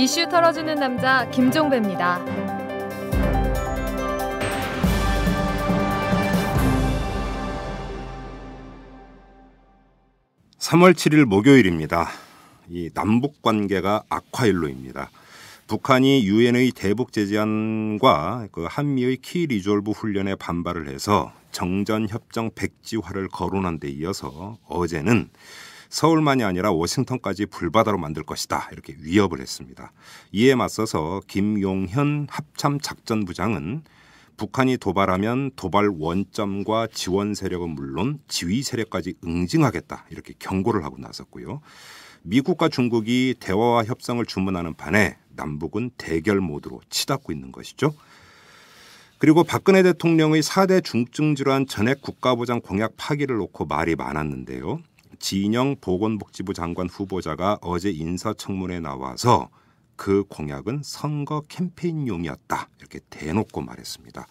이슈 털어주는 남자 김종배입니다. 3월 7일 목요일입니다. 이 남북 관계가 악화일로입니다. 북한이 유엔의 대북 제재안과 그 한미의 키 리졸브 훈련에 반발을 해서 정전협정 백지화를 거론한 데 이어서 어제는 서울만이 아니라 워싱턴까지 불바다로 만들 것이다 이렇게 위협을 했습니다. 이에 맞서서 김용현 합참작전부장은 북한이 도발하면 도발 원점과 지원 세력은 물론 지휘 세력까지 응징하겠다 이렇게 경고를 하고 나섰고요. 미국과 중국이 대화와 협상을 주문하는 반에 남북은 대결 모드로 치닫고 있는 것이죠. 그리고 박근혜 대통령의 4대 중증 질환 전액 국가보장 공약 파기를 놓고 말이 많았는데요. 진영 보건복지부 장관 후보자가 어제 인사청문회에 나와서 그 공약은 선거 캠페인용이었다 이렇게 대놓고 말했습니다.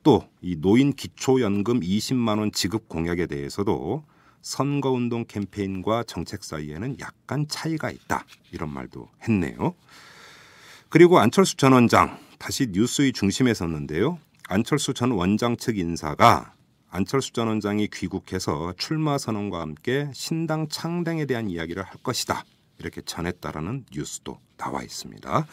또 이 노인 기초연금 20만 원 지급 공약에 대해서도 선거운동 캠페인과 정책 사이에는 약간 차이가 있다 이런 말도 했네요. 그리고 안철수 전 원장 다시 뉴스의 중심에 섰는데요. 안철수 전 원장 측 인사가 안철수 전 원장이 귀국해서 출마 선언과 함께 신당 창당에 대한 이야기를 할 것이다 이렇게 전했다라는 뉴스도 나와 있습니다.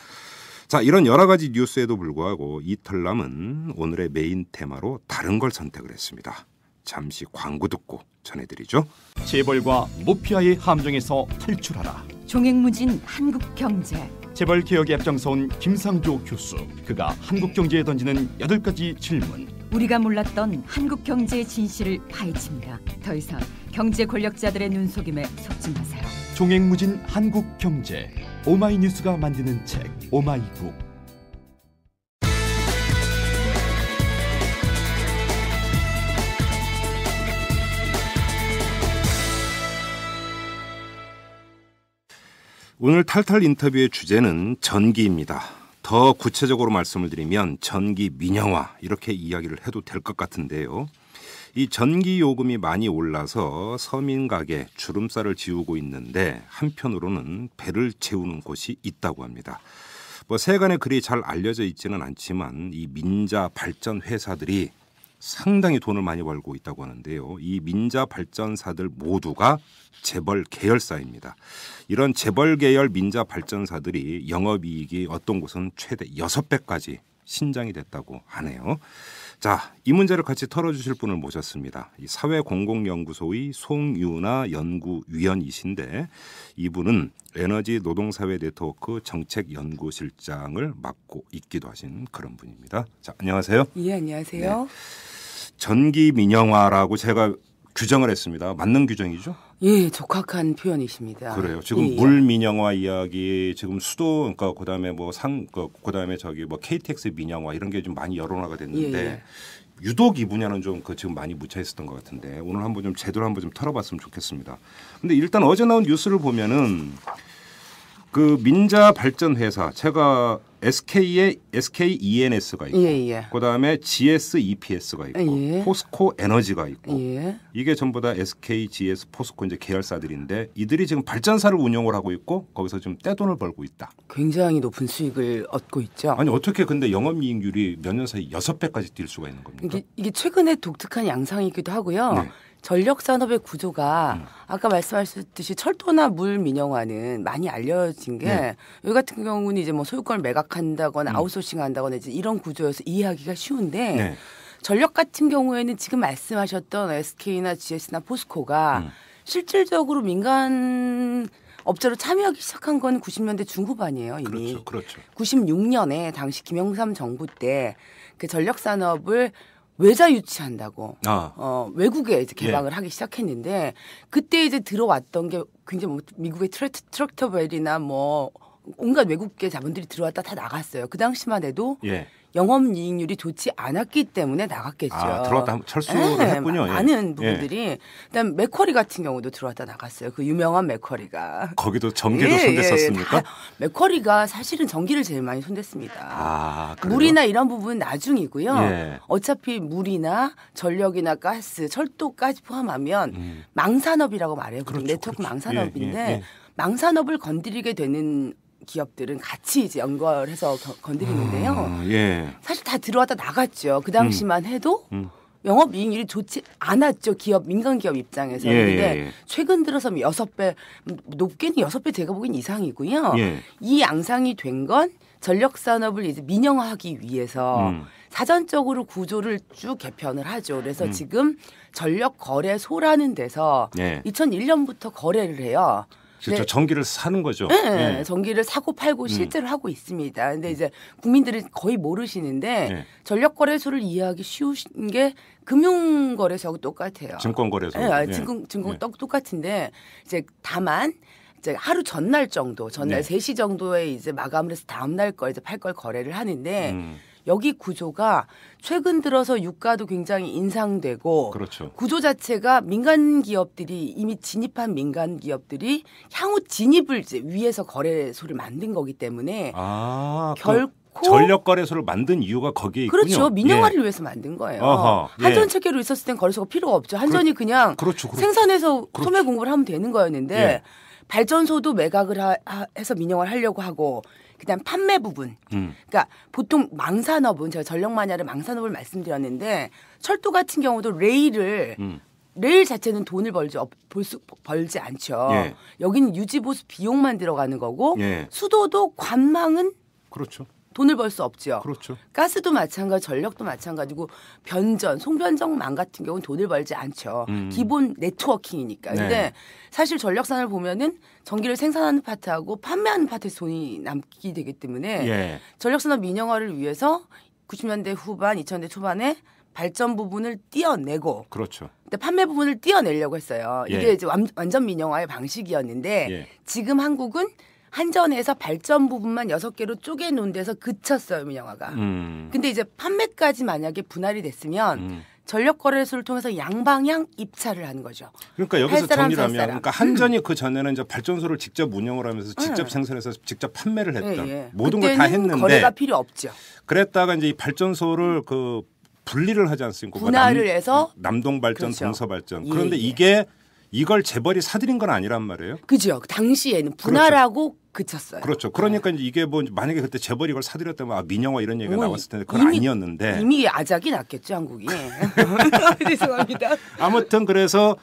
자, 이런 여러 가지 뉴스에도 불구하고 이탈남은 오늘의 메인 테마로 다른 걸 선택을 했습니다. 잠시 광고 듣고 전해드리죠. 재벌과 모피아의 함정에서 탈출하라. 종횡무진 한국경제. 재벌 개혁에 앞장서온 김상조 교수. 그가 한국경제에 던지는 8가지 질문. 우리가 몰랐던 한국경제의 진실을 파헤칩니다. 더 이상 경제 권력자들의 눈속임에 속지 마세요. 종횡무진 한국경제. 오마이뉴스가 만드는 책 오마이북. 오늘 탈탈 인터뷰의 주제는 전기입니다. 더 구체적으로 말씀을 드리면 전기 민영화 이렇게 이야기를 해도 될 것 같은데요. 이 전기 요금이 많이 올라서 서민 가게 주름살을 지우고 있는데 한편으로는 배를 채우는 곳이 있다고 합니다. 뭐 세간에 그리 잘 알려져 있지는 않지만 이 민자 발전 회사들이 상당히 돈을 많이 벌고 있다고 하는데요. 이 민자 발전사들 모두가 재벌 계열사입니다. 이런 재벌 계열 민자 발전사들이 영업이익이 어떤 곳은 최대 6배까지 신장이 됐다고 하네요. 자, 이 문제를 같이 털어주실 분을 모셨습니다. 이 사회공공연구소의 송유나 연구위원이신데 이분은 에너지 노동사회 네트워크 정책연구실장을 맡고 있기도 하신 그런 분입니다. 자, 안녕하세요. 예, 안녕하세요. 네. 전기 민영화라고 제가 규정을 했습니다. 맞는 규정이죠? 예, 적확한 표현이십니다. 그래요. 지금 예, 물 민영화 이야기, 지금 수도, 그러니까 그다음에 뭐 그다음에 저기 뭐 KTX 민영화 이런 게 좀 많이 여론화가 됐는데 예. 유독 이 분야는 좀 지금 많이 묻혀 있었던 것 같은데 오늘 한번 좀 제대로 한번 좀 털어봤으면 좋겠습니다. 근데 일단 어제 나온 뉴스를 보면은 그 민자 발전 회사 제가 SK에 SKENS가 있고 예. 그다음에 GSEPS가 있고 예. 포스코 에너지가 있고 예. 이게 전부 다 SK, GS, 포스코 이제 계열사들인데 이들이 지금 발전사를 운영을 하고 있고 거기서 좀 떼돈을 벌고 있다. 굉장히 높은 수익을 얻고 있죠. 아니 어떻게 근데 영업이익률이 몇 년 사이 6배까지 뛸 수가 있는 겁니까? 이게 최근에 독특한 양상이기도 하고요. 네. 전력 산업의 구조가 아까 말씀하셨듯이 철도나 물 민영화는 많이 알려진 게 네. 여기 같은 경우는 이제 뭐 소유권을 매각한다거나 아웃소싱한다거나 이제 이런 구조여서 이해하기가 쉬운데 네. 전력 같은 경우에는 지금 말씀하셨던 SK나 GS나 포스코가 실질적으로 민간 업체로 참여하기 시작한 건 90년대 중후반이에요. 이미. 그렇죠. 96년에 당시 김영삼 정부 때 그 전력 산업을 외자 유치한다고 외국에 이제 개방을 하기 시작했는데 그때 이제 들어왔던 게 굉장히 뭐 미국의 트랙터벨이나 뭐 온갖 외국계 자본들이 들어왔다 다 나갔어요. 그 당시만 해도 영업이익률이 좋지 않았기 때문에 나갔겠죠. 들어왔다 철수를 했군요. 많은 부분들이. 그다음 맥쿼리 같은 경우도 들어왔다 나갔어요. 그 유명한 맥쿼리가. 거기도 전기도 손댔었습니까? 맥쿼리가 사실은 전기를 제일 많이 손댔습니다. 그래요? 물이나 이런 부분은 나중이고요. 어차피 물이나 전력이나 가스, 철도까지 포함하면 망산업이라고 말해요. 네트워크 망산업인데 망산업을 건드리게 되는 기업들은 같이 이제 연결해서 건드리는데요. 예. 사실 다 들어왔다 나갔죠. 그 당시만 해도 영업이익률이 좋지 않았죠. 민간 기업 입장에서. 그런데 최근 들어서 6배, 높게는 6배 제가 보기엔 이상이고요. 이 양상이 된 건 전력산업을 이제 민영화하기 위해서 사전적으로 구조를 쭉 개편을 하죠. 그래서 지금 전력거래소라는 데서 2001년부터 거래를 해요. 그렇죠. 전기를 사는 거죠. 네, 전기를 사고 팔고 실제로 하고 있습니다. 근데 이제 국민들이 거의 모르시는데 전력거래소를 이해하기 쉬운 게 금융거래소하고 똑같아요. 증권거래소. 네, 증권 똑같은데 이제 다만 이제 하루 전날 정도, 3시 정도에 이제 마감을 해서 다음 날 거 이제 팔 걸 거래를 하는데 여기 구조가 최근 들어서 유가도 굉장히 인상되고 그렇죠. 구조 자체가 민간 기업들이 이미 진입한 민간 기업들이 향후 진입을 이제 위해서 거래소를 만든 거기 때문에 결코 전력 거래소를 만든 이유가 거기에 있군요. 그렇죠. 민영화를 위해서 만든 거예요. 한전 체계로 있었을 땐 거래소가 필요가 없죠. 한전이 그냥 생산해서 소매 공급을 하면 되는 거였는데 발전소도 매각을 해서 민영화를 하려고 하고 그다음 판매 부분. 그러니까 보통 망산업은 제가 전력 마니아를 망산업을 말씀드렸는데 철도 같은 경우도 레일 자체는 돈을 벌지 않죠. 여기는 유지 보수 비용만 들어가는 거고 수도도 관망은 그렇죠. 돈을 벌 수 없죠. 그렇죠. 가스도 마찬가지, 전력도 마찬가지고 송변전망 같은 경우는 돈을 벌지 않죠. 기본 네트워킹이니까. 근데 사실 전력산을 보면은 전기를 생산하는 파트하고 판매하는 파트에서 돈이 남게 되기 때문에 전력산업 민영화를 위해서 90년대 후반, 2000년대 초반에 발전 부분을 떼어내고 그렇죠. 근데 판매 부분을 떼어내려고 했어요. 이게 이제 완전 민영화의 방식이었는데 지금 한국은 한전에서 발전 부분만 6개로 쪼개놓은 데서 그쳤어요, 민영화가. 근데 이제 판매까지 만약에 분할이 됐으면 전력거래소를 통해서 양방향 입찰을 하는 거죠. 그러니까 여기서 정리를 하면 그러니까 한전이 그 전에는 이제 발전소를 직접 운영을 하면서 직접 생산해서 직접 판매를 했다. 모든 걸 다 했는데 거래가 필요 없죠. 그랬다가 이제 이 발전소를 그 분리를 하지 않습니까? 분할을 해서 남동 발전, 동서 발전. 그런데 이걸 재벌이 사들인 건 아니란 말이에요. 그죠. 당시에는 분할하고 그쳤어요. 그렇죠. 그러니까 이제 이게 뭐 만약에 그때 재벌이 이걸 사들였다면 민영화 이런 얘기가 나왔을 텐데 그건 아니었는데. 이미 아작이 났겠죠, 한국이. 죄송합니다. 아무튼 그래서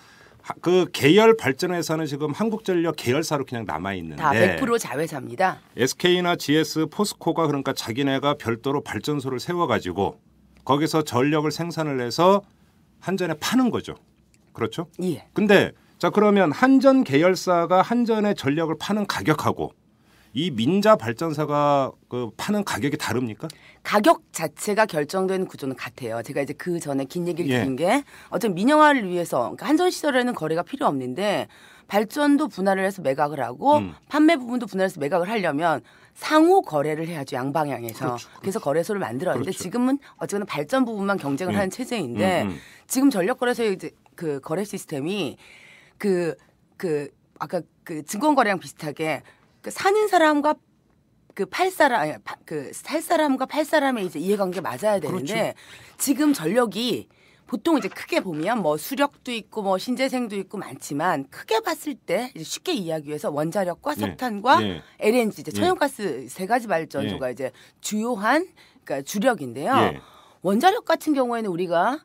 그 계열 발전회사는 지금 한국전력 계열사로 그냥 남아 있는데 다 100% 자회사입니다. SK나 GS, 포스코가 그러니까 자기네가 별도로 발전소를 세워가지고 거기서 전력을 생산을 해서 한전에 파는 거죠. 그렇죠? 예. 근데 자 그러면 한전 계열사가 한전의 전력을 파는 가격하고 이 민자 발전사가 그 파는 가격이 다릅니까? 가격 자체가 결정된 구조는 같아요. 제가 이제 그 전에 긴 얘기를 드린 게 어떤 민영화를 위해서 그러니까 한전 시절에는 거래가 필요 없는데 발전도 분할을 해서 매각을 하고 판매 부분도 분할해서 매각을 하려면 상호 거래를 해야죠. 양방향에서. 그렇죠. 그래서 거래소를 만들었는데 그렇죠. 지금은 어쨌거나 발전 부분만 경쟁을 하는 체제인데 지금 전력거래소의 이제 그 거래 시스템이 아까 그 증권거래랑 비슷하게 그 사는 사람과 살 사람과 팔 사람의 이제 이해관계 맞아야 되는데 그렇죠. 지금 전력이 보통 이제 크게 보면 뭐 수력도 있고 뭐 신재생도 있고 많지만 크게 봤을 때 이제 쉽게 이해하기 위해서 원자력과 석탄과 LNG 이제 천연가스 세 가지 발전소가 이제 주요한 그러니까 주력인데요. 원자력 같은 경우에는 우리가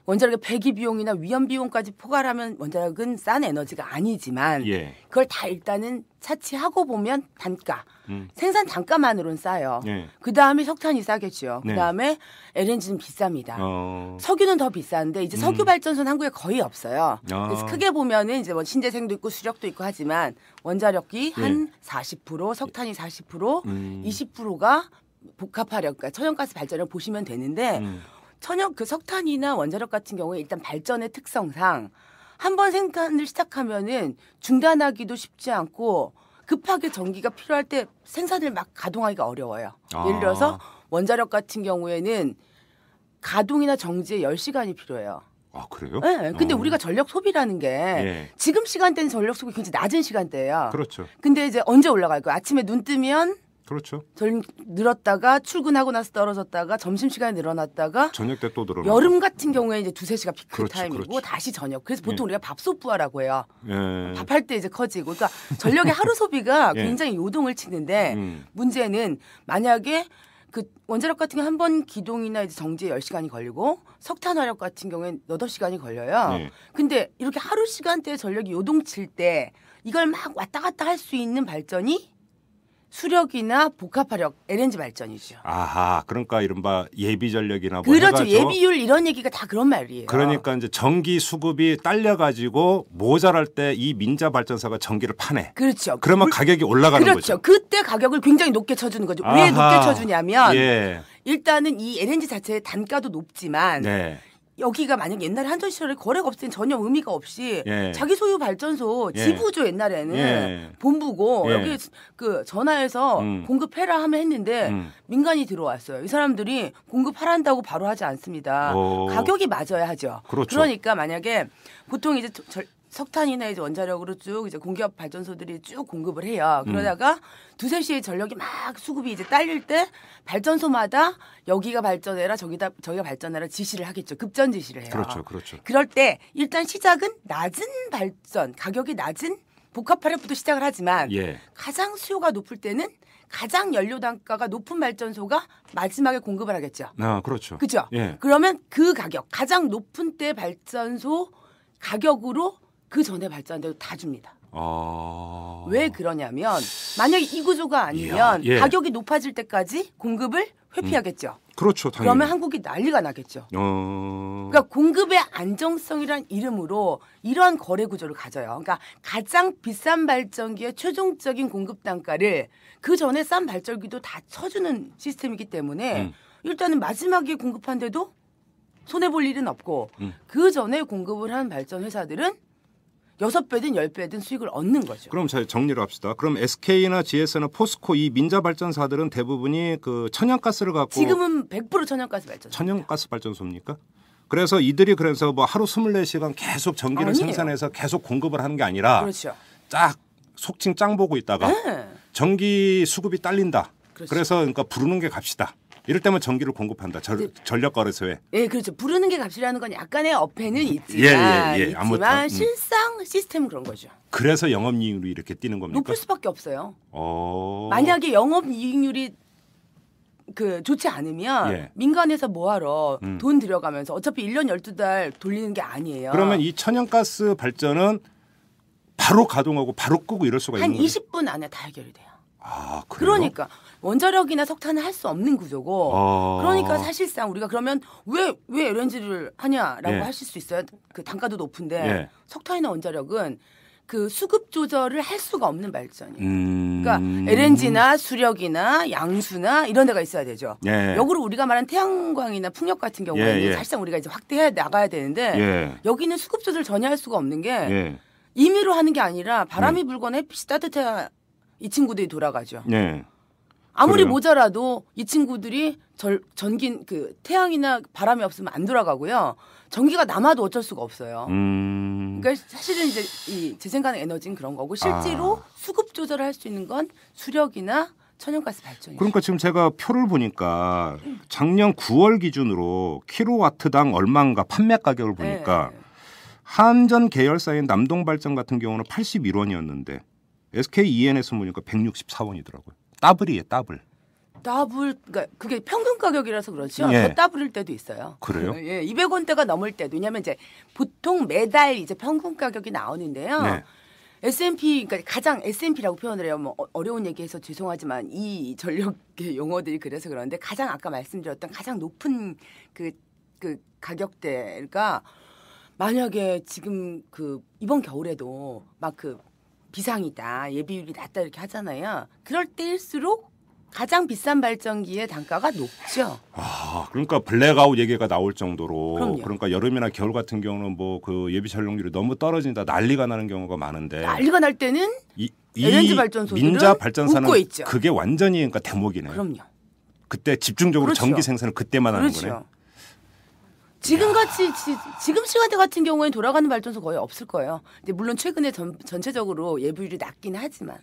원자력의 배기 비용이나 위험 비용까지 포괄하면 원자력은 싼 에너지가 아니지만 그걸 다 일단은 차치하고 보면 단가, 생산 단가만으로는 싸요. 그다음에 석탄이 싸겠죠. 그다음에 LNG는 비쌉니다. 석유는 더 비싼데 이제 석유 발전소는 한국에 거의 없어요. 그래서 크게 보면은 이제 뭐 신재생도 있고 수력도 있고 하지만 원자력이 한 40%, 석탄이 40%, 20%가 복합화력, 그러니까 천연가스 발전을 보시면 되는데 그 석탄이나 원자력 같은 경우에 일단 발전의 특성상 한번 생산을 시작하면은 중단하기도 쉽지 않고 급하게 전기가 필요할 때 생산을 막 가동하기가 어려워요. 예를 들어서 원자력 같은 경우에는 가동이나 정지에 10시간이 필요해요. 아, 그래요? 네. 근데 우리가 전력 소비라는 게 지금 시간대는 전력 소비 굉장히 낮은 시간대예요. 그렇죠. 근데 이제 언제 올라갈까요? 아침에 눈 뜨면 그렇죠. 늘었다가 출근하고 나서 떨어졌다가 점심시간에 늘어났다가 저녁 때 또 늘어나고. 여름 같은 경우에 이제 2-3시가 피크 그렇죠, 타임이고 그렇죠. 다시 저녁. 그래서 보통 우리가 밥솥부하라고 해요. 예. 밥할 때 이제 커지고. 그러니까 전력의 하루 소비가 예. 굉장히 요동을 치는데 문제는 만약에 그 원자력 같은 경우 한 번 기동이나 이제 정지에 10시간이 걸리고 석탄 화력 같은 경우엔 8시간이 걸려요. 예. 근데 이렇게 하루 시간대에 전력이 요동칠 때 이걸 막 왔다 갔다 할 수 있는 발전이 수력이나 복합화력 LNG 발전이죠. 아하, 그러니까 이른바 예비 전력이나 뭐 그렇죠. 해가지고 예비율 이런 얘기가 다 그런 말이에요. 그러니까 이제 전기 수급이 딸려가지고 모자랄 때 이 민자 발전소가 전기를 파네. 그렇죠. 그러면 가격이 올라가는 그렇죠. 거죠. 그때 가격을 굉장히 높게 쳐주는 거죠. 아하. 왜 높게 쳐주냐면 예. 일단은 이 LNG 자체의 단가도 높지만 네. 여기가 만약 옛날에 한전 시절에 거래가 없을 땐 전혀 의미가 없이 예. 자기 소유 발전소 예. 지부죠. 옛날에는 예. 본부고 예. 여기 그 전화해서 공급해라 하면 했는데 민간이 들어왔어요. 이 사람들이 공급하란다고 바로 하지 않습니다. 오. 가격이 맞아야 하죠. 그렇죠. 그러니까 만약에 보통 이제 석탄이나 이제 원자력으로 쭉 이제 공기업 발전소들이 쭉 공급을 해요. 그러다가 2-3시에 전력이 막 수급이 이제 딸릴 때 발전소마다 여기가 발전해라 저기가 발전해라 지시를 하겠죠. 급전 지시를 해요. 그렇죠. 그렇죠. 그럴 때 일단 시작은 낮은 발전, 가격이 낮은 복합화력부터 시작을 하지만 예. 가장 수요가 높을 때는 가장 연료 단가가 높은 발전소가 마지막에 공급을 하겠죠. 아, 그렇죠. 그렇죠? 예. 그러면 그 가격, 가장 높은 때 발전소 가격으로 그 전에 발전돼도 다 줍니다. 왜 그러냐면 만약에 이 구조가 아니면 예. 가격이 높아질 때까지 공급을 회피하겠죠. 그렇죠. 당연히. 그러면 한국이 난리가 나겠죠. 그러니까 공급의 안정성이란 이름으로 이러한 거래 구조를 가져요. 그러니까 가장 비싼 발전기의 최종적인 공급 단가를 그 전에 싼 발전기도 다 쳐주는 시스템이기 때문에 일단은 마지막에 공급한데도 손해볼 일은 없고 그 전에 공급을 한 발전 회사들은 6배든 10배든 수익을 얻는 거죠. 그럼 잘 정리를 합시다. 그럼 SK나 GS나 포스코 이 민자 발전사들은 대부분이 그 천연가스를 갖고 지금은 100% 천연가스 발전소. 천연가스 발전소입니까? 그래서 이들이 그래서 뭐 하루 24시간 계속 전기를 아니에요. 생산해서 계속 공급을 하는 게 아니라 그렇죠. 딱 속칭 짱 보고 있다가 전기 수급이 딸린다. 그렇죠. 그래서 그러니까 부르는 게 값이다. 이럴 때면 전기를 공급한다. 전력거래소에. 예, 그렇죠. 부르는 게 값이라는 건 약간의 어폐는 있지만, 예. 아무튼, 실상 시스템은 그런 거죠. 그래서 영업이익률이 이렇게 뛰는 겁니까? 높을 수밖에 없어요. 어... 만약에 영업이익률이 좋지 않으면 예. 민간에서 뭐하러 돈 들여가면서 어차피 1년 12달 돌리는 게 아니에요. 그러면 이 천연가스 발전은 바로 가동하고 바로 끄고 이럴 수가 한 있는 거죠? 20분 안에 다 해결이 돼요. 아, 그래요? 그러니까 원자력이나 석탄은 할 수 없는 구조고 그러니까 사실상 우리가 그러면 왜 LNG를 하냐라고 예. 하실 수 있어요. 그 단가도 높은데 예. 석탄이나 원자력은 그 수급 조절을 할 수가 없는 발전이에요. 그러니까 LNG나 수력이나 양수나 이런 데가 있어야 되죠. 예. 역으로 우리가 말한 태양광이나 풍력 같은 경우에는 예. 사실상 우리가 이제 확대해 나가야 되는데 예. 여기는 수급 조절 전혀 할 수가 없는 게 예. 임의로 하는 게 아니라 바람이 불거나 햇빛이 따뜻해야 이 친구들이 돌아가죠. 예. 아무리 그래요? 모자라도 이 친구들이 전기 태양이나 바람이 없으면 안 돌아가고요. 전기가 남아도 어쩔 수가 없어요. 그러니까 사실은 이제 이 재생가능 에너지는 그런 거고 실제로 수급 조절을 할 수 있는 건 수력이나 천연가스 발전이죠. 그러니까 지금 제가 표를 보니까 작년 9월 기준으로 킬로와트당 얼마인가 판매 가격을 보니까 네. 한전 계열사인 남동발전 같은 경우는 81원이었는데 SK ENS 보니까 164원이더라고요. 더블이에요, 더블. 그러니까 그게 평균 가격이라서 그렇죠. 예. 더 더블일 때도 있어요. 그래요? 예, 200원대가 넘을 때도. 왜냐하면 이제 보통 매달 이제 평균 가격이 나오는데요. 네. S&P 그러니까 가장 S&P라고 표현을 해요. 뭐 어려운 얘기해서 죄송하지만 이 전력의 용어들이 그래서 그런데 가장 아까 말씀드렸던 가장 높은 그 가격대가 만약에 지금 이번 겨울에도 막 비상이다 예비율이 낮다 이렇게 하잖아요. 그럴 때일수록 가장 비싼 발전기의 단가가 높죠. 아, 그러니까 블랙아웃 얘기가 나올 정도로 그럼요. 그러니까 여름이나 겨울 같은 경우는 뭐 예비 전력률이 너무 떨어진다 난리가 나는 경우가 많은데 난리가 날 때는 이 LNG 발전소들은 민자 발전사는 웃고 있죠. 그게 완전히 그러니까 대목이네요. 그럼요. 그때 집중적으로 그렇죠. 전기 생산을 그때만 하는 그렇죠. 거네. 지금 시간대 같은 경우에는 돌아가는 발전소 거의 없을 거예요. 근데 물론 최근에 전체적으로 예부율이 낮긴 하지만.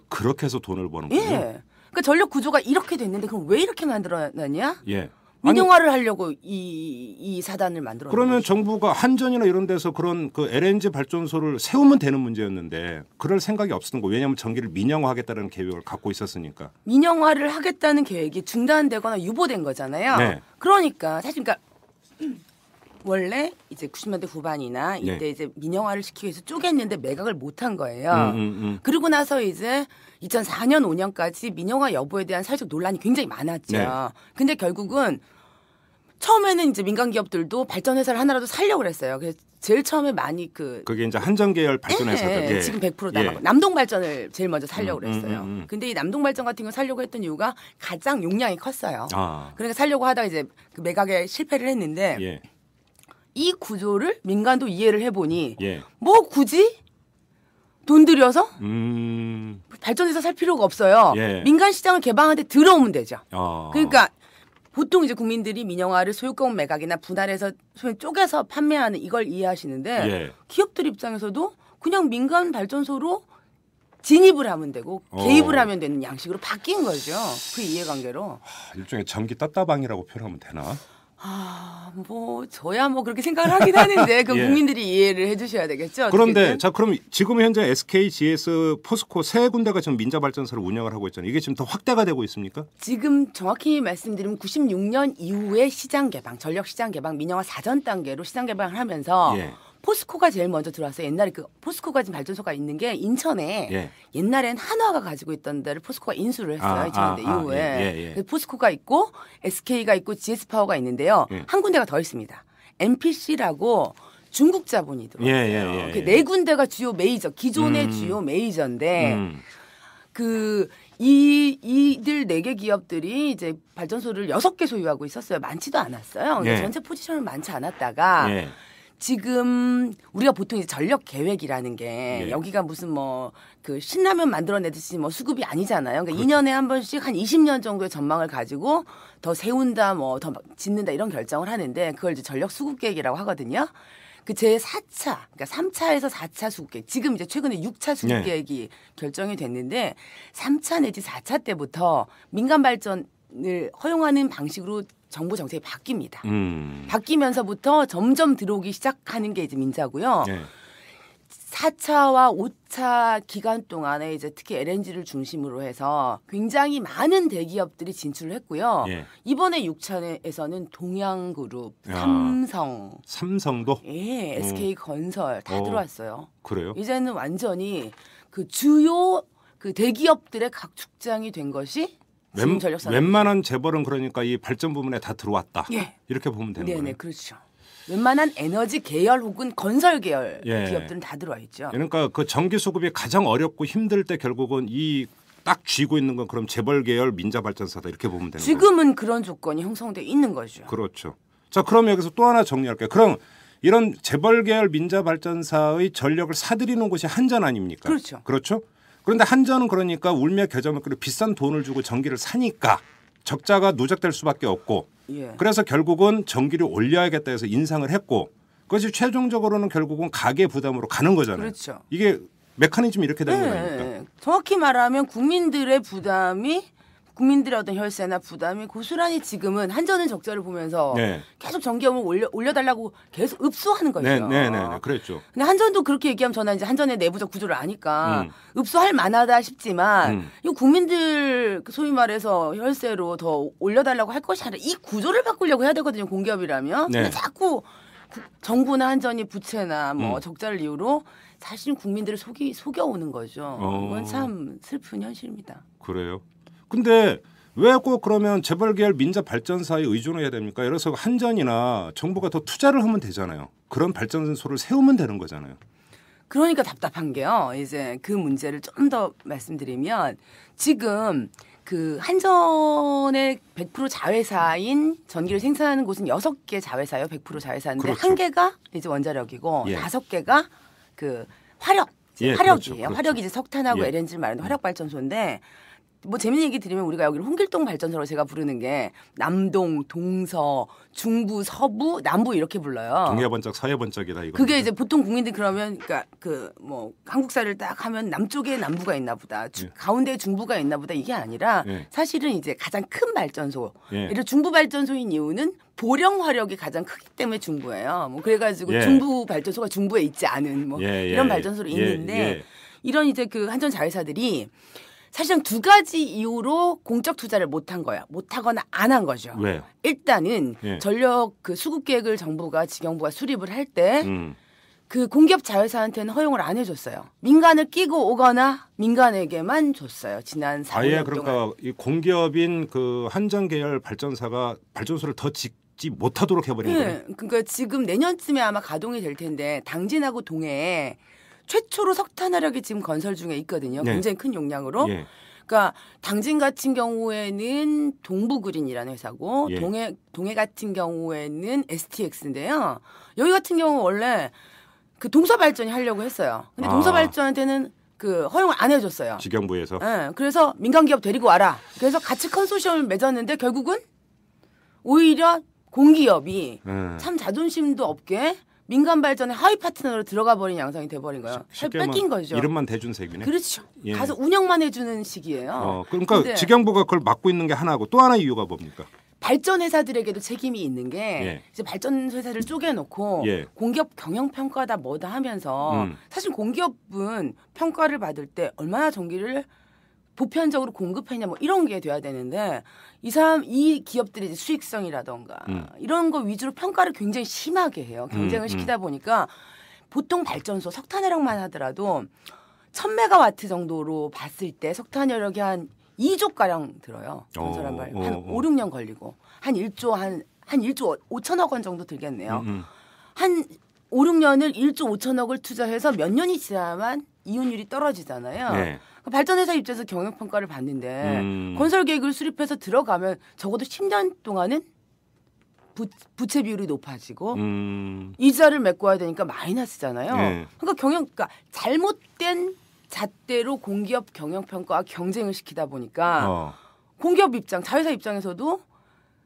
그렇게 해서 돈을 버는군요. 예. 그러니까 전력 구조가 이렇게 됐는데 그럼 왜 이렇게 만들어놨냐? 예. 민영화를 하려고 이 사단을 만들어. 그러면 거죠. 정부가 한전이나 이런 데서 그런 그 LNG 발전소를 세우면 되는 문제였는데 그럴 생각이 없었던 거. 왜냐하면 전기를 민영화하겠다는 계획을 갖고 있었으니까. 민영화를 하겠다는 계획이 중단되거나 유보된 거잖아요. 네. 그러니까 사실 원래 이제 90년대 후반이나 이때 네. 이제 민영화를 시키기 위해서 쪼갰는데 매각을 못한 거예요. 그리고 나서 이제 2004년 5년까지 민영화 여부에 대한 사회적 논란이 굉장히 많았죠. 네. 근데 결국은 처음에는 이제 민간 기업들도 발전 회사를 하나라도 살려고 그랬어요. 그래서 제일 처음에 많이 그게 이제 한전 계열 발전 회사들. 예, 지금 100% 남았고 남동 발전을 제일 먼저 살려고 그랬어요. 근데 이 남동 발전 같은 거 살려고 했던 이유가 가장 용량이 컸어요. 그러니까 살려고 하다가 이제 그 매각에 실패를 했는데 예. 이 구조를 민간도 이해를 해보니 예. 뭐 굳이 돈 들여서 발전해서 살 필요가 없어요. 예. 민간 시장을 개방하는데 들어오면 되죠. 그러니까 보통 이제 국민들이 민영화를 소유권 매각이나 분할해서 쪼개서 판매하는 이걸 이해하시는데 예. 기업들 입장에서도 그냥 민간 발전소로 진입을 하면 되고 개입을 하면 되는 양식으로 바뀐 거죠. 그 이해관계로. 일종의 전기 땄다방이라고 표현하면 되나? 저야 그렇게 생각을 하긴 하는데 그 예. 국민들이 이해를 해주셔야 되겠죠. 그런데 어떻게든. 자 그럼 지금 현재 SK, GS, 포스코 세 군데가 지금 민자 발전소를 운영을 하고 있잖아요. 이게 지금 더 확대가 되고 있습니까? 지금 정확히 말씀드리면 96년 이후에 시장 개방, 전력 시장 개방, 민영화 사전 단계로 시장 개방을 하면서 예. 포스코가 제일 먼저 들어왔어요. 옛날에 포스코가 지금 발전소가 있는 게 인천에 예. 옛날엔 한화가 가지고 있던 데를 포스코가 인수를 했어요. 2000년대 이후에. 예. 그래서 포스코가 있고 SK가 있고 GS파워가 있는데요. 예. 한 군데가 더 있습니다. MPC라고 중국 자본이 들어왔어요. 예. 네 군데가 주요 메이저, 기존의 주요 메이저인데 이들 4개 기업들이 이제 발전소를 6개 소유하고 있었어요. 많지도 않았어요. 예. 전체 포지션은 많지 않았다가 예. 지금 우리가 보통 이제 전력 계획이라는 게 예. 여기가 무슨 그 신라면 만들어내듯이 수급이 아니잖아요. 그러니까 2년에 한 번씩 한 20년 정도의 전망을 가지고 더 세운다, 더 짓는다 이런 결정을 하는데 그걸 이제 전력 수급 계획이라고 하거든요. 그 제4차, 그러니까 3차에서 4차 수급 계획. 지금 이제 최근에 6차 수급 계획이 결정이 됐는데 3차 내지 4차 때부터 민간 발전을 허용하는 방식으로 정부 정책이 바뀝니다. 바뀌면서부터 점점 들어오기 시작하는 게 이제 민자고요. 예. 4차와 5차 기간 동안에 이제 특히 LNG를 중심으로 해서 굉장히 많은 대기업들이 진출을 했고요. 예. 이번에 6차에서는 동양그룹, 삼성도 예, SK건설 다 들어왔어요. 그래요? 이제는 완전히 그 주요 그 대기업들의 각 축장이 된 것이 웬만한 재벌은 그러니까 이 발전 부문에 다 들어왔다. 예. 이렇게 보면 되는 거예요. 네, 그렇죠. 웬만한 에너지 계열 혹은 건설 계열 예. 기업들은 다 들어와 있죠. 그러니까 그 전기 수급이 가장 어렵고 힘들 때 결국은 이 딱 쥐고 있는 건 그럼 재벌 계열 민자 발전사다 이렇게 보면 되는 거예요. 지금은 그런 조건이 형성돼 있는 거죠. 그렇죠. 자, 그럼 여기서 또 하나 정리할게요. 그럼 이런 재벌 계열 민자 발전사의 전력을 사들이는 곳이 한전 아닙니까? 그렇죠. 그렇죠? 그런데 한전은 그러니까 울며 겨자 먹기로 비싼 돈을 주고 전기를 사니까 적자가 누적될 수밖에 없고 예. 그래서 결국은 전기를 올려야겠다 해서 인상을 했고 그것이 최종적으로는 결국은 가계 부담으로 가는 거잖아요. 그렇죠. 이게 메커니즘이 이렇게 되는 거니까. 네. 정확히 말하면 국민들의 부담이 국민들의 어떤 혈세나 부담이 고스란히 지금은 한전은 적자를 보면서 네. 계속 전기요금을 올려달라고 계속 읍수하는 거죠. 네, 그랬죠. 근데 한전도 그렇게 얘기하면 저는 이제 한전의 내부적 구조를 아니까 읍수할 만하다 싶지만 이 국민들 소위 말해서 혈세로 더 올려달라고 할 것이 아니라 이 구조를 바꾸려고 해야 되거든요. 공기업이라면. 네. 근데 자꾸 정부나 한전이 부채나 적자를 이유로 사실 국민들을 속여오는 거죠. 이건 참 슬픈 현실입니다. 그래요. 근데 왜 꼭 그러면 재벌 계열 민자 발전사에 의존해야 됩니까? 예를 들어서 한전이나 정부가 더 투자를 하면 되잖아요. 그런 발전소를 세우면 되는 거잖아요. 그러니까 답답한 게요. 이제 그 문제를 좀 더 말씀드리면 지금 그 한전의 100% 자회사인 전기를 생산하는 곳은 6개 자회사예요. 100% 자회사인데 그렇죠. 1개가 이제 원자력이고 예. 5개가 그 화력. 예, 화력이에요. 그렇죠. 화력이 이제 석탄하고 예. LNG를 말하는 화력 발전소인데 뭐 재밌는 얘기 드리면 우리가 여기를 홍길동 발전소라고 제가 부르는 게 남동, 동서, 중부, 서부, 남부 이렇게 불러요. 동해 번쩍 서해 번쩍이다 이거. 그게 이제 보통 국민들 그러면 그러니까 그 뭐 한국사를 딱 하면 남쪽에 남부가 있나 보다. 가운데에 중부가 있나 보다 이게 아니라 사실은 이제 가장 큰 발전소. 예를 중부 발전소인 이유는 보령 화력이 가장 크기 때문에 중부예요. 뭐 그래가지고 중부 발전소가 중부에 있지 않은 뭐 이런 발전소로 있는데 이런 이제 그 한전 자회사들이 사실상 두 가지 이유로 공적 투자를 못한 거야. 못하거나 안 한 거죠. 왜요? 일단은 전력 그 수급 계획을 정부가 지경부가 수립을 할 때 그 공기업 자회사한테는 허용을 안 해줬어요. 민간을 끼고 오거나 민간에게만 줬어요. 지난 4년 아예 동안. 그러니까 이 공기업인 그 한전 계열 발전사가 발전소를 더 짓지 못하도록 해버린 거예요. 그러니까 지금 내년쯤에 아마 가동이 될 텐데 당진하고 동해에 최초로 석탄화력이 지금 건설 중에 있거든요. 굉장히 큰 용량으로. 그러니까 당진 같은 경우에는 동부그린이라는 회사고 동해 같은 경우에는 STX인데요. 여기 같은 경우 원래 그 동서발전이 하려고 했어요. 근데 동서발전한테는 그 허용을 안 해줬어요. 지경부에서. 네, 그래서 민간기업 데리고 와라. 그래서 같이 컨소시엄을 맺었는데 결국은 오히려 공기업이 참 자존심도 없게 민간 발전의 하위 파트너로 들어가 버린 양상이 돼버린 거예요. 뺏긴 거죠. 이름만 대준 셈이네. 그렇죠. 가서 운영만 해주는 식이에요. 그러니까 지경부가 그걸 맡고 있는 게 하나고 또 하나 이유가 뭡니까? 발전 회사들에게도 책임이 있는 게 이제 발전 회사를 쪼개놓고 공기업 경영 평가다 뭐다 하면서 사실 공기업은 평가를 받을 때 얼마나 전기를 보편적으로 공급했냐 뭐 이런 게 돼야 되는데 이 기업들이 이제 수익성이라던가 이런 거 위주로 평가를 굉장히 심하게 해요. 경쟁을 시키다 보니까 보통 발전소 석탄화력만 하더라도 1000메가와트 정도로 봤을 때 석탄화력이 한 2조 가량 들어요. 건설한 발 한 5, 6년 걸리고 한 1조 5천억 원 정도 들겠네요. 한 5, 6년을 1조 5천억을 투자해서 몇 년이 지나야만 이윤율이 떨어지잖아요. 발전회사 입장에서 경영평가를 받는데 건설 계획을 수립해서 들어가면 적어도 10년 동안은 부채 비율이 높아지고 이자를 메꿔야 되니까 마이너스잖아요. 그러니까 잘못된 잣대로 공기업 경영평가와 경쟁을 시키다 보니까 공기업 입장, 자회사 입장에서도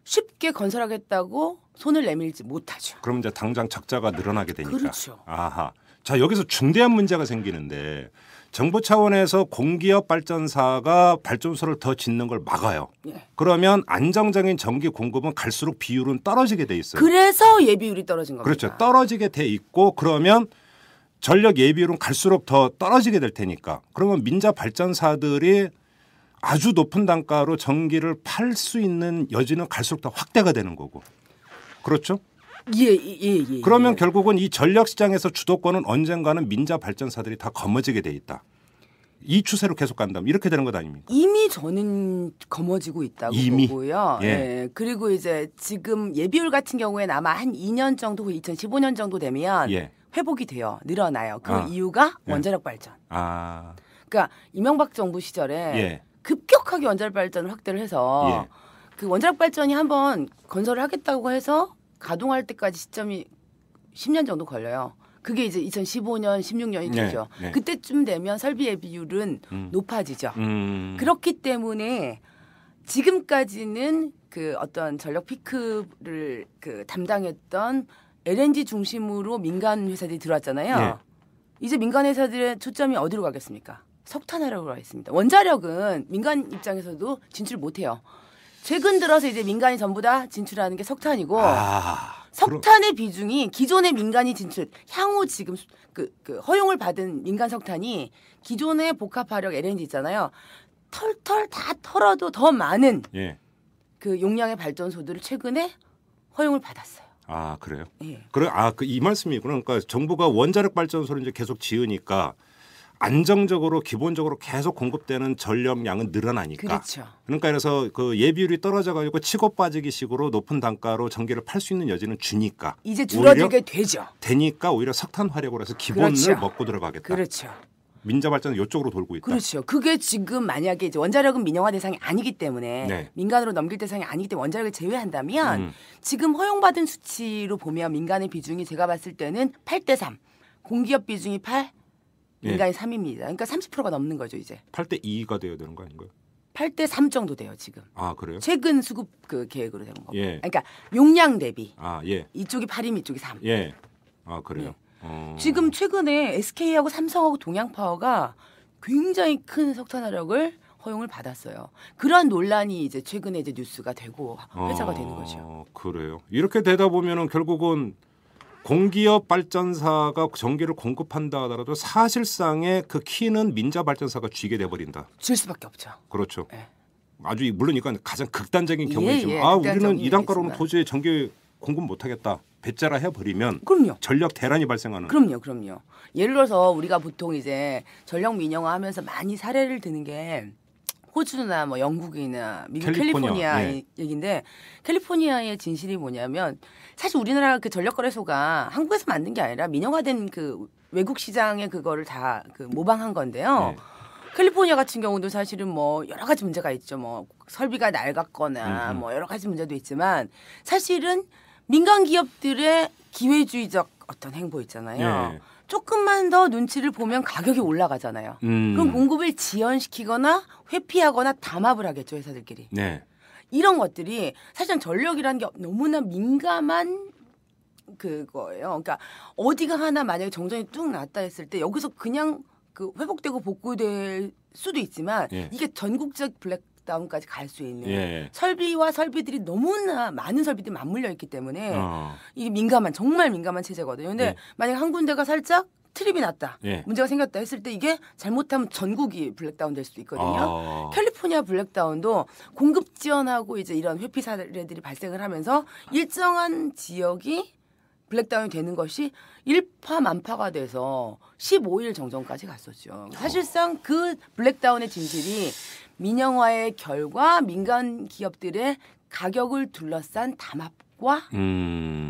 쉽게 건설하겠다고 손을 내밀지 못하죠. 그럼 이제 당장 적자가 늘어나게 되니까. 그렇죠. 아하. 자, 여기서 중대한 문제가 생기는데 정부 차원에서 공기업 발전사가 발전소를 더 짓는 걸 막아요. 그러면 안정적인 전기 공급은 갈수록 비율은 떨어지게 돼 있어요. 그래서 예비율이 떨어진 겁니다. 그렇죠. 떨어지게 돼 있고 그러면 전력 예비율은 갈수록 더 떨어지게 될 테니까 그러면 민자 발전사들이 아주 높은 단가로 전기를 팔 수 있는 여지는 갈수록 더 확대가 되는 거고. 그렇죠? 예. 그러면 결국은 이 전력 시장에서 주도권은 언젠가는 민자 발전사들이 다 거머쥐게 돼 있다. 이 추세로 계속 간다면 이렇게 되는 것 아닙니까? 이미 저는 거머쥐고 있다고 보고요. 그리고 이제 지금 예비율 같은 경우에는 아마 한 2년 정도, 2015년 정도 되면 회복이 돼요. 늘어나요. 그 이유가 원자력 발전. 그러니까 이명박 정부 시절에 급격하게 원자력 발전을 확대를 해서 그 원자력 발전이 한번 건설을 하겠다고 해서 가동할 때까지 시점이 10년 정도 걸려요. 그게 이제 2015년, 16년이 되죠. 그때쯤 되면 설비 예비율은 높아지죠. 그렇기 때문에 지금까지는 그 어떤 전력 피크를 그 담당했던 LNG 중심으로 민간 회사들이 들어왔잖아요. 이제 민간 회사들의 초점이 어디로 가겠습니까? 석탄화력으로 가 있습니다. 원자력은 민간 입장에서도 진출 못해요. 최근 들어서 이제 민간이 전부 다 진출하는 게 석탄이고 석탄의 비중이 기존의 민간이 진출 향후 지금 그 허용을 받은 민간 석탄이 기존의 복합화력 LNG 있잖아요. 털털 다 털어도 더 많은 그 용량의 발전소들을 최근에 허용을 받았어요. 아 그래요? 그래 이 말씀이구나. 그러니까 정부가 원자력 발전소를 이제 계속 지으니까. 안정적으로 기본적으로 계속 공급되는 전력량은 늘어나니까. 그렇죠. 그러니까 그래서 그 예비율이 떨어져가지고 치고 빠지기 식으로 높은 단가로 전기를 팔 수 있는 여지는 주니까. 이제 줄어들게 되죠. 되니까 오히려 석탄 활력으로 해서 기본을 먹고 들어가겠다. 그렇죠. 민자 발전은 이쪽으로 돌고 있다. 그렇죠. 그게 지금 만약에 이제 원자력은 민영화 대상이 아니기 때문에 민간으로 넘길 대상이 아니기 때문에 원자력을 제외한다면 지금 허용받은 수치로 보면 민간의 비중이 제가 봤을 때는 8대3, 공기업 비중이 8, 민간이 3입니다. 그러니까 30%가 넘는 거죠 이제. 8대 2가 되어야 되는 거 아닌가요? 8대 3 정도 돼요 지금. 아 그래요? 최근 수급 그 계획으로 된 거. 예. 그러니까 용량 대비. 예. 이쪽이 8이면 이쪽이 3. 예. 아 그래요. 지금 최근에 SK하고 삼성하고 동양파워가 굉장히 큰 석탄화력을 허용을 받았어요. 그러한 논란이 이제 최근에 이제 뉴스가 되고 회자가 되는 거죠. 그래요. 이렇게 되다 보면은 결국은 공기업 발전사가 전기를 공급한다 하더라도 사실상의 그 키는 민자발전사가 쥐게 돼 버린다. 줄 수밖에 없죠. 그렇죠. 네. 아주 물론 이건 가장 극단적인 경우이지만 우리는 이 단가로는 도저히 전기 공급 못 하겠다. 배짜라 해버리면 그럼요. 전력 대란이 발생하는. 그럼요. 예를 들어서 우리가 보통 이제 전력 민영화하면서 많이 사례를 드는 게 호주나 뭐 영국이나 미국 캘리포니아 얘기인데 캘리포니아의 진실이 뭐냐면 사실 우리나라 그 전력거래소가 한국에서 만든 게 아니라 민영화된 그 외국 시장의 그거를 다 그 모방한 건데요. 캘리포니아 같은 경우도 사실은 뭐 여러 가지 문제가 있죠. 뭐 설비가 낡았거나 뭐 여러 가지 문제도 있지만 사실은 민간 기업들의 기회주의적 어떤 행보 있잖아요. 조금만 더 눈치를 보면 가격이 올라가잖아요. 그럼 공급을 지연시키거나 회피하거나 담합을 하겠죠, 회사들끼리. 네. 이런 것들이 사실은 전력이라는 게 너무나 민감한 그거예요. 그러니까 어디가 하나 만약에 정전이 뚝 났다 했을 때 여기서 그냥 그 회복되고 복구될 수도 있지만 이게 전국적 블랙다운까지 갈 수 있는 설비와 설비들이 너무나 많은 설비들이 맞물려 있기 때문에 이게 정말 민감한 체제거든요. 근데 만약에 한 군데가 살짝 트립이 났다. 문제가 생겼다 했을 때 이게 잘못하면 전국이 블랙다운 될 수도 있거든요. 캘리포니아 블랙다운도 공급 지연하고 이제 이런 회피 사례들이 발생을 하면서 일정한 지역이 블랙다운이 되는 것이 일파만파가 돼서 15일 정전까지 갔었죠. 사실상 그 블랙다운의 진실이 민영화의 결과 민간 기업들의 가격을 둘러싼 담합과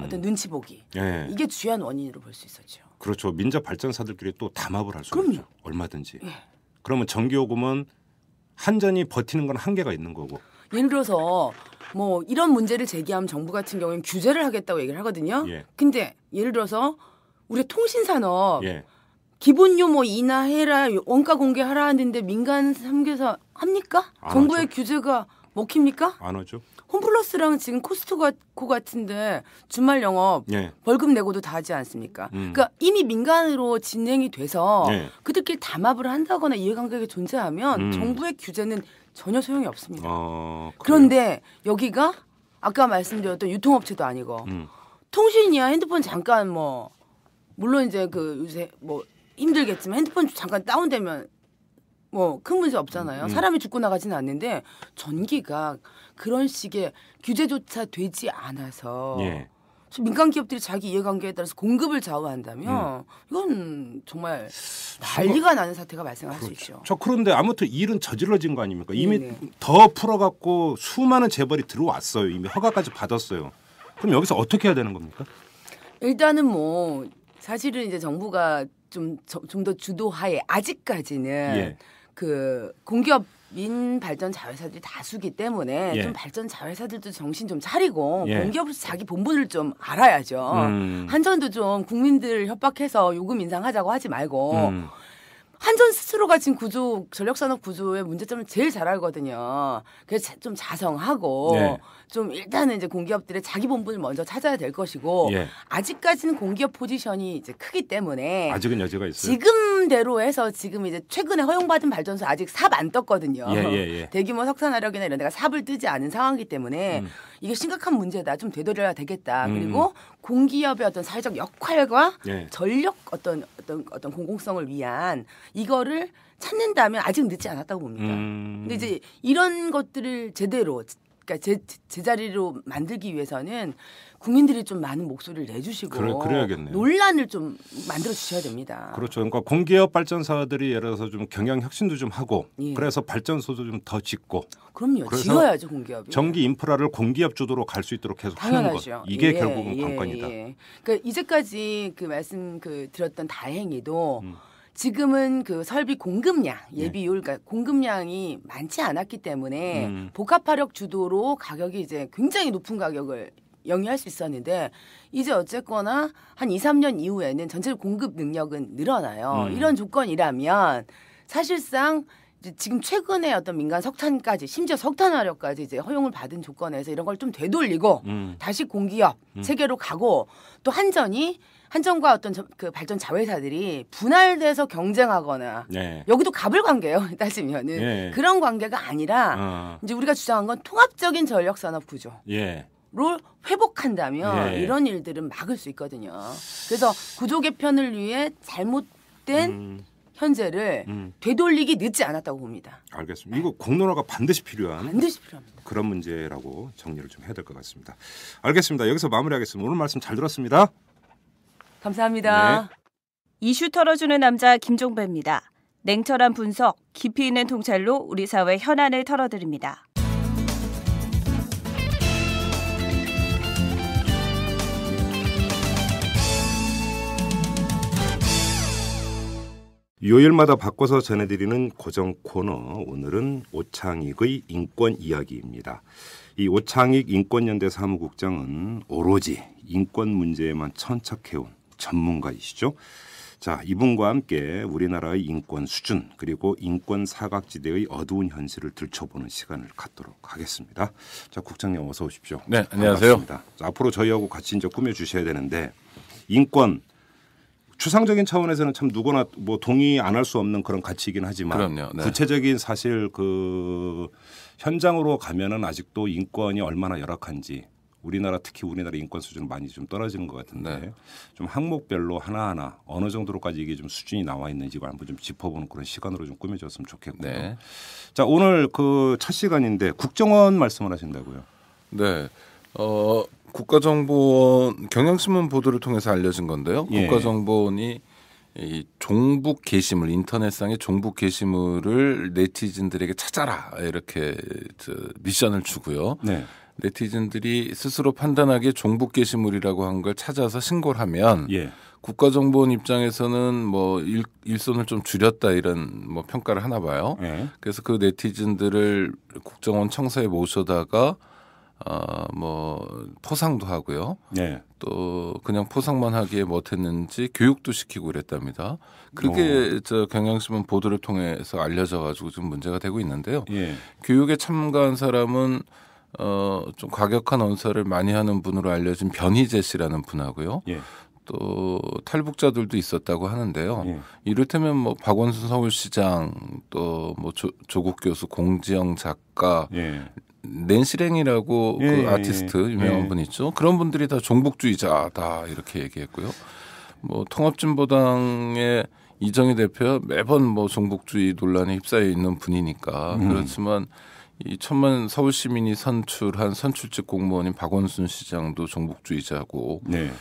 어떤 눈치 보기. 이게 주요한 원인으로 볼 수 있었죠. 그렇죠. 민자 발전사들끼리 또 담합을 할 수 있죠. 얼마든지. 그러면 전기요금은 한전이 버티는 건 한계가 있는 거고. 예를 들어서 뭐 이런 문제를 제기하면 정부 같은 경우에는 규제를 하겠다고 얘기를 하거든요. 근데 예를 들어서 우리 통신산업 기본료 뭐 인하해라 원가 공개하라 하는데 민간 3개사 합니까? 정부의 하죠. 규제가 먹힙니까? 안 하죠. 홈플러스랑 지금 코스트코 같은데 주말 영업 벌금 내고도 다 하지 않습니까? 그러니까 이미 민간으로 진행이 돼서 그들끼리 담합을 한다거나 이해관계가 존재하면 정부의 규제는 전혀 소용이 없습니다. 그런데 여기가 아까 말씀드렸던 유통업체도 아니고 통신이야 핸드폰 잠깐 뭐 물론 이제 그 요새 뭐 힘들겠지만 핸드폰 잠깐 다운되면 뭐 큰 문제 없잖아요. 사람이 죽고 나가지는 않는데 전기가 그런 식의 규제조차 되지 않아서 민간 기업들이 자기 이해관계에 따라서 공급을 좌우한다면 이건 정말 난리가 나는 사태가 발생할 수 있죠. 그런데 아무튼 일은 저질러진 거 아닙니까? 이미 더 풀어갖고 수많은 재벌이 들어왔어요. 이미 허가까지 받았어요. 그럼 여기서 어떻게 해야 되는 겁니까? 일단은 뭐 사실은 이제 정부가 좀 더 주도하에 아직까지는 그 공기업인 발전 자회사들이 다수기 때문에 좀 발전 자회사들도 정신 좀 차리고 공기업으로서 자기 본분을 좀 알아야죠. 한전도 좀 국민들 협박해서 요금 인상하자고 하지 말고 한전 스스로가 지금 전력산업 구조의 문제점을 제일 잘 알거든요. 그래서 좀 자성하고 좀 일단은 이제 공기업들의 자기 본분을 먼저 찾아야 될 것이고 아직까지는 공기업 포지션이 이제 크기 때문에 아직은 여지가 있어요. 지금대로 해서 지금 이제 최근에 허용받은 발전소 아직 삽 안 떴거든요. 대규모 석탄화력이나 이런 데가 삽을 뜨지 않은 상황이기 때문에 이게 심각한 문제다. 좀 되돌려야 되겠다. 그리고 공기업의 어떤 사회적 역할과 전력 어떤 공공성을 위한 이거를 찾는다면 아직 늦지 않았다고 봅니다. 근데 이제 이런 것들을 제대로 그러니까 제자리로 만들기 위해서는 국민들이 좀 많은 목소리를 내주시고 그래야겠네요. 논란을 좀 만들어 주셔야 됩니다. 그렇죠. 그러니까 공기업 발전사들이 예를 들어서 좀 경영 혁신도 좀 하고 그래서 발전소도 좀 더 짓고 그럼요. 지어야죠 공기업이. 전기 인프라를 공기업 주도로 갈 수 있도록 계속 당연하죠. 하는 것. 이게 결국은 관건이다. 그러니까 이제까지 그 말씀 드렸던 다행히도 지금은 그 설비 공급량 예비율, 그러니까 공급량이 많지 않았기 때문에 복합화력 주도로 가격이 이제 굉장히 높은 가격을 영위할 수 있었는데 이제 어쨌거나 한 2, 3년 이후에는 전체 공급 능력은 늘어나요. 이런 조건이라면 사실상 지금 최근에 어떤 민간 석탄까지 심지어 석탄화력까지 이제 허용을 받은 조건에서 이런 걸 좀 되돌리고 다시 공기업 체계로 가고 또 한전과 어떤 그 발전 자회사들이 분할돼서 경쟁하거나 네. 여기도 갑을 관계예요. 따지면은 네. 그런 관계가 아니라 이제 우리가 주장한 건 통합적인 전력 산업 구조. 예. 를 회복한다면 예. 이런 일들은 막을 수 있거든요. 그래서 구조 개편을 위해 잘못된 현재를 되돌리기 늦지 않았다고 봅니다. 알겠습니다. 이거 공론화가 반드시 필요합니다. 그런 문제라고 정리를 좀 해야 될 것 같습니다. 알겠습니다. 여기서 마무리하겠습니다. 오늘 말씀 잘 들었습니다. 감사합니다. 네. 이슈 털어주는 남자 김종배입니다. 냉철한 분석, 깊이 있는 통찰로 우리 사회 현안을 털어드립니다. 요일마다 바꿔서 전해드리는 고정 코너, 오늘은 오창익의 인권 이야기입니다. 이 오창익 인권연대 사무국장은 오로지 인권 문제에만 천착해온 전문가이시죠. 자, 이분과 함께 우리나라의 인권 수준 그리고 인권 사각지대의 어두운 현실을 들춰보는 시간을 갖도록 하겠습니다. 자, 국장님 어서 오십시오. 네, 안녕하세요. 반갑습니다. 자, 앞으로 저희하고 같이 이제 꾸며주셔야 되는데 인권 추상적인 차원에서는 참 누구나 뭐 동의 안 할 수 없는 그런 가치이긴 하지만 그럼요. 네. 구체적인 사실 그 현장으로 가면은 아직도 인권이 얼마나 열악한지 우리나라 특히 우리나라 인권 수준은 많이 좀 떨어지는 것 같은데 네. 좀 항목별로 하나하나 어느 정도로까지 이게 좀 수준이 나와 있는지 이걸 한번 좀 짚어보는 그런 시간으로 좀 꾸며줬으면 좋겠고요. 네. 자, 오늘 그 첫 시간인데 국정원 말씀을 하신다고요? 네. 국가정보원 경향신문 보도를 통해서 알려진 건데요. 예. 국가정보원이 이 종북 게시물 인터넷상의 종북 게시물을 네티즌들에게 찾아라 이렇게 미션을 주고요. 네. 네티즌들이 스스로 판단하기에 종북 게시물이라고 한 걸 찾아서 신고를 하면 예. 국가정보원 입장에서는 뭐 일손을 좀 줄였다 이런 뭐 평가를 하나 봐요. 예. 그래서 그 네티즌들을 국정원 청사에 모셔다가 뭐 포상도 하고요. 네. 또 그냥 포상만 하기에 못했는지 교육도 시키고 그랬답니다. 그게 저 경향신문 보도를 통해서 알려져 가지고 좀 문제가 되고 있는데요. 예. 교육에 참가한 사람은 좀 과격한 언사를 많이 하는 분으로 알려진 변희재 씨라는 분하고요. 예. 또 탈북자들도 있었다고 하는데요. 예. 이를테면 뭐 박원순 서울시장 또 뭐 조국 교수 공지영 작가 예. 낸시랭이라고 예, 그 아티스트 유명한 예. 분 있죠. 그런 분들이 다 종북주의자다 이렇게 얘기했고요. 뭐 통합진보당의 이정희 대표 매번 뭐 종북주의 논란에 휩싸여 있는 분이니까 그렇지만 이 천만 서울 시민이 선출한 선출직 공무원인 박원순 시장도 종북주의자고 네.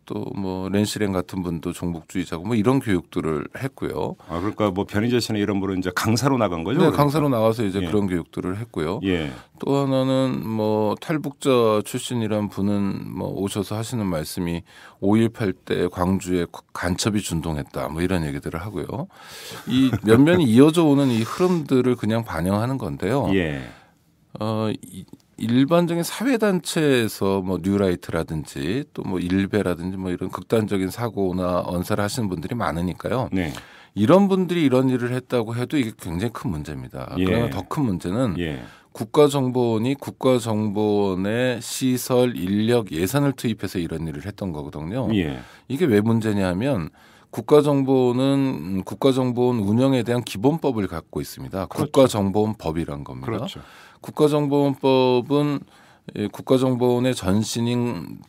또 뭐 렌시랭 같은 분도 종북주의자고 뭐 이런 교육들을 했고요. 아, 그러니까 뭐 변희재 씨나 이런 분은 이제 강사로 나간 거죠? 네, 그러니까. 강사로 나가서 이제 예. 그런 교육들을 했고요. 예. 또 하나는 뭐 탈북자 출신이란 분은 뭐 오셔서 하시는 말씀이 5.18 때 광주에 간첩이 준동했다 뭐 이런 얘기들을 하고요. 이 면면이 이어져 오는 이 흐름들을 그냥 반영하는 건데요. 예. 일반적인 사회단체에서 뭐 뉴라이트라든지 또 뭐 일베라든지 뭐 이런 극단적인 사고나 언사를 하시는 분들이 많으니까요. 네. 이런 분들이 이런 일을 했다고 해도 이게 굉장히 큰 문제입니다. 예. 그러나 더 큰 문제는 예. 국가정보원이 국가정보원의 시설, 인력, 예산을 투입해서 이런 일을 했던 거거든요. 예. 이게 왜 문제냐 하면 국가정보원은 국가정보원 운영에 대한 기본법을 갖고 있습니다. 그렇죠. 국가정보원법이란 겁니다. 그렇죠. 국가정보원법은 국가정보원의 전신인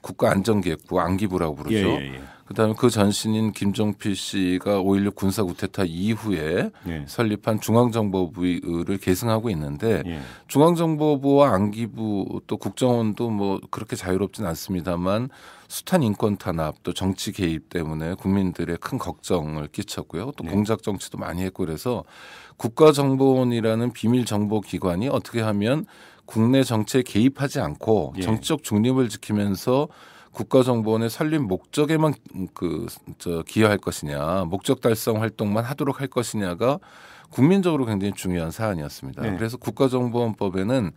국가안전기획부 안기부라고 부르죠. 예. 그다음에 그 전신인 김종필 씨가 5.16 군사 쿠데타 이후에 예. 설립한 중앙정보부를 계승하고 있는데 예. 중앙정보부와 안기부 또 국정원도 뭐 그렇게 자유롭진 않습니다만 숱한 인권 탄압 또 정치 개입 때문에 국민들의 큰 걱정을 끼쳤고요. 또 네. 공작 정치도 많이 했고 그래서 국가정보원이라는 비밀 정보 기관이 어떻게 하면 국내 정치에 개입하지 않고 예. 정치적 중립을 지키면서 국가정보원의 설립 목적에만 기여할 것이냐, 목적 달성 활동만 하도록 할 것이냐가 국민적으로 굉장히 중요한 사안이었습니다. 네. 그래서 국가정보원법에는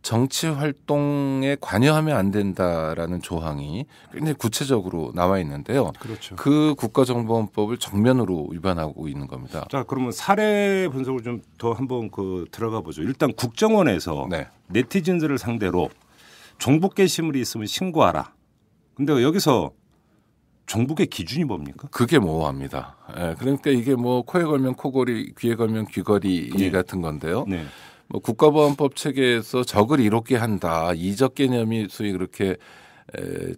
정치 활동에 관여하면 안 된다라는 조항이 굉장히 구체적으로 나와 있는데요. 그렇죠. 그 국가정보원법을 정면으로 위반하고 있는 겁니다. 자, 그러면 사례 분석을 좀 더 한번 들어가 보죠. 일단 국정원에서 네. 네티즌들을 상대로 종북 게시물이 있으면 신고하라. 근데 여기서 종북의 기준이 뭡니까? 그게 모호합니다. 예, 그러니까 이게 뭐 코에 걸면 코걸이, 귀에 걸면 귀걸이 네. 같은 건데요. 네. 뭐 국가보안법 체계에서 적을 이롭게 한다. 이적 개념이 소위 그렇게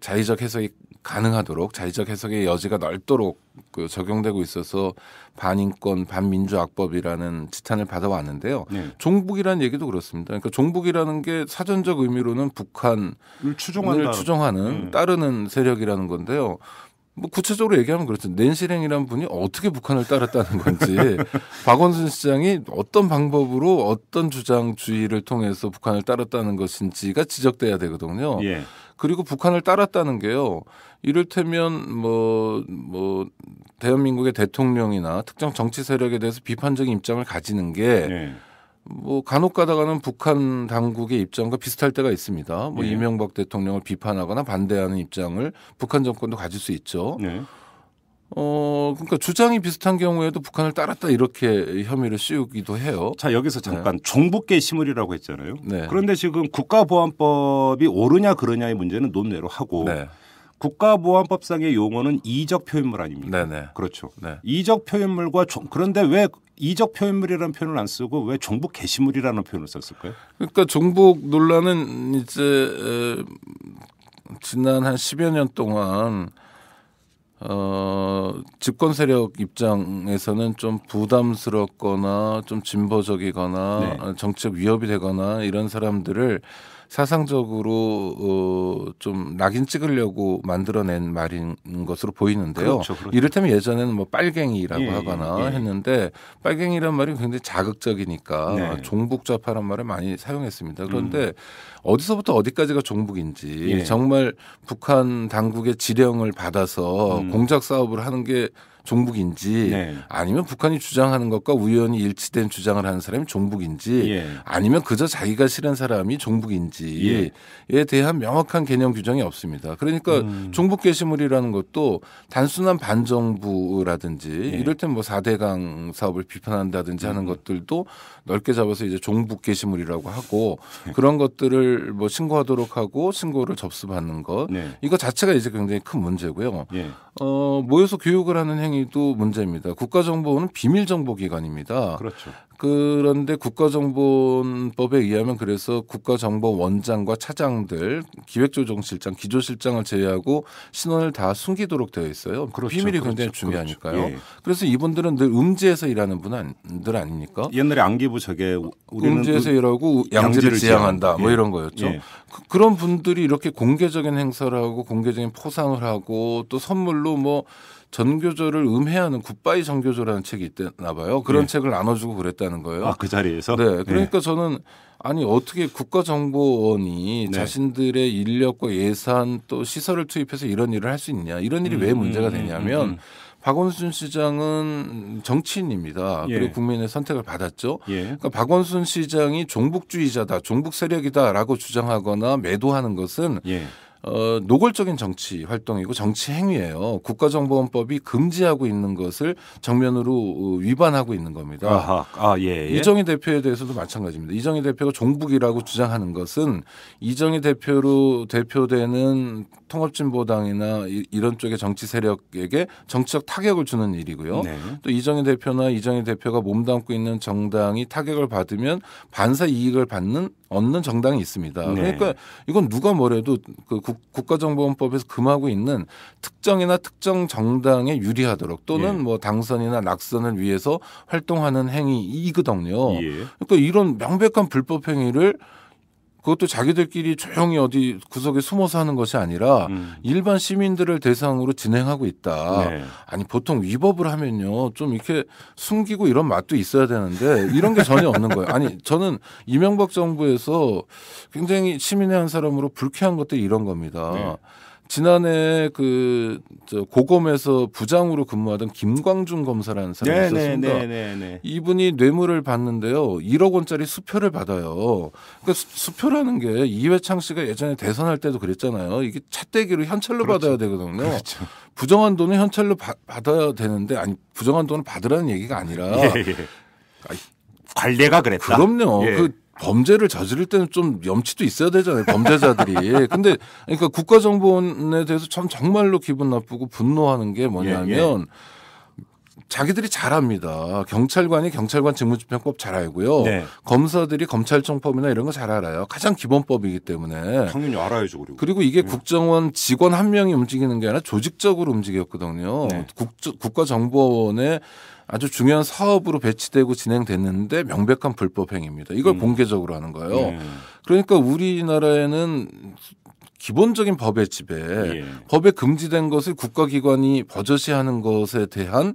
자의적 해석이 가능하도록 자의적 해석의 여지가 넓도록 적용되고 있어서 반인권 반민주악법이라는 지탄을 받아왔는데요. 네. 종북이라는 얘기도 그렇습니다. 그러니까 종북이라는 게 사전적 의미로는 북한을 추종하는 따르는 세력이라는 건데요. 뭐 구체적으로 얘기하면 그렇죠. 낸시랭이라는 분이 어떻게 북한을 따랐다는 건지 박원순 시장이 어떤 방법으로 어떤 주장주의를 통해서 북한을 따랐다는 것인지가 지적돼야 되거든요. 예. 그리고 북한을 따랐다는 게요. 이를테면 뭐 대한민국의 대통령이나 특정 정치 세력에 대해서 비판적인 입장을 가지는 게 네. 뭐 간혹 가다가는 북한 당국의 입장과 비슷할 때가 있습니다. 뭐 네. 이명박 대통령을 비판하거나 반대하는 입장을 북한 정권도 가질 수 있죠. 네. 그러니까 주장이 비슷한 경우에도 북한을 따랐다 이렇게 혐의를 씌우기도 해요. 자, 여기서 잠깐 종북 게시물이라고 했잖아요. 네. 그런데 지금 국가보안법이 옳으냐 그러냐의 문제는 논외로 하고 네. 국가보안법상의 용어는 이적 표현물 아닙니까? 네네. 그렇죠. 네. 이적 표현물과 그런데 왜 이적 표현물이라는 표현을 안 쓰고 왜 종북 게시물이라는 표현을 썼을까요? 그러니까 종북 논란은 이제 지난 한 10여 년 동안 집권 세력 입장에서는 좀 부담스럽거나 좀 진보적이거나 네. 정치적 위협이 되거나 이런 사람들을 사상적으로 좀 낙인 찍으려고 만들어낸 말인 것으로 보이는데요. 그렇죠. 이를테면 예전에는 뭐 빨갱이라고 예, 하거나 예. 했는데 빨갱이란 말이 굉장히 자극적이니까 네. 종북좌파란 말을 많이 사용했습니다. 그런데 어디서부터 어디까지가 종북인지 예. 정말 북한 당국의 지령을 받아서 공작 사업을 하는 게 종북인지 네. 아니면 북한이 주장하는 것과 우연히 일치된 주장을 하는 사람이 종북인지 예. 아니면 그저 자기가 싫은 사람이 종북인지에 대한 명확한 개념 규정이 없습니다. 그러니까 종북 게시물이라는 것도 단순한 반정부라든지 예. 이럴 땐 뭐 4대강 사업을 비판한다든지 하는 것들도 넓게 잡아서 이제 종북 게시물이라고 하고 그런 것들을 뭐 신고하도록 하고 신고를 접수받는 것 네. 이거 자체가 이제 굉장히 큰 문제고요. 예. 모여서 교육을 하는 행위도 문제입니다. 국가정보원은 비밀정보기관입니다. 그렇죠. 그런데 국가정보원법에 의하면 그래서 국가정보원장과 차장들, 기획조정실장, 기조실장을 제외하고 신원을 다 숨기도록 되어 있어요. 그렇죠. 비밀이 그렇죠. 굉장히 중요하니까요. 그렇죠. 예. 그래서 이분들은 늘 음지에서 일하는 분들 아닙니까? 옛날에 안기부 저게 우리는 음지에서 일하고 양지를 지향한다. 뭐 예. 이런 거였죠. 예. 그런 분들이 이렇게 공개적인 행사를 하고 공개적인 포상을 하고 또 선물로 뭐 전교조를 음해하는 굿바이 전교조라는 책이 있나 봐요. 그런 네. 책을 나눠주고 그랬다는 거예요. 그 자리에서? 네. 그러니까 저는 아니 어떻게 국가정보원이 네. 자신들의 인력과 예산 또 시설을 투입해서 이런 일을 할 수 있냐. 이런 일이 왜 문제가 되냐면 박원순 시장은 정치인입니다. 예. 그리고 국민의 선택을 받았죠. 예. 그러니까 박원순 시장이 종북주의자다, 종북 세력이다라고 주장하거나 매도하는 것은 예. 노골적인 정치 활동이고 정치 행위예요. 국가정보원법이 금지하고 있는 것을 정면으로 위반하고 있는 겁니다. 아하. 예. 이정희 대표에 대해서도 마찬가지입니다. 이정희 대표가 종북이라고 주장하는 것은 이정희 대표로 대표되는 통합진보당이나 이런 쪽의 정치 세력에게 정치적 타격을 주는 일이고요. 네. 또 이정희 대표나 이정희 대표가 몸담고 있는 정당이 타격을 받으면 반사 이익을 얻는 정당이 있습니다. 네. 그러니까 이건 누가 뭐래도 그 국가정보원법에서 금하고 있는 특정이나 특정 정당에 유리하도록 또는 예. 뭐 당선이나 낙선을 위해서 활동하는 행위이거든요. 예. 그러니까 이런 명백한 불법 행위를 그것도 자기들끼리 조용히 어디 구석에 숨어서 하는 것이 아니라 일반 시민들을 대상으로 진행하고 있다. 네. 아니 보통 위법을 하면요 좀 이렇게 숨기고 이런 맛도 있어야 되는데 이런 게 전혀 없는 거예요. 아니 저는 이명박 정부에서 굉장히 시민의 한 사람으로 불쾌한 것들이 이런 겁니다. 네. 지난해 고검에서 부장으로 근무하던 김광준 검사라는 사람이 있었습니다. 이분이 뇌물을 받는데요. 1억 원짜리 수표를 받아요. 그러니까 수표라는 게 이회창 씨가 예전에 대선할 때도 그랬잖아요. 이게 찻대기로 현찰로 그렇죠. 받아야 되거든요. 그렇죠. 부정한 돈은 현찰로 받아야 되는데 아니 부정한 돈을 받으라는 얘기가 아니라 관례가 그랬다. 그럼요. 그 범죄를 저지를 때는 좀 염치도 있어야 되잖아요. 범죄자들이. 근데 그러니까 국가정보원에 대해서 참 정말로 기분 나쁘고 분노하는 게 뭐냐면 자기들이 잘합니다. 경찰관이 경찰관 직무집행법 잘 알고요. 검사들이 검찰청법이나 이런 거 잘 알아요. 가장 기본법이기 때문에. 당연히 알아야죠. 그리고 이게 국정원 직원 한 명이 움직이는 게 아니라 조직적으로 움직였거든요. 국가정보원에 아주 중요한 사업으로 배치되고 진행됐는데 명백한 불법 행위입니다. 이걸 공개적으로 하는 거예요. 그러니까 우리나라에는 기본적인 법의 집에 법에 금지된 것을 국가기관이 버젓이 하는 것에 대한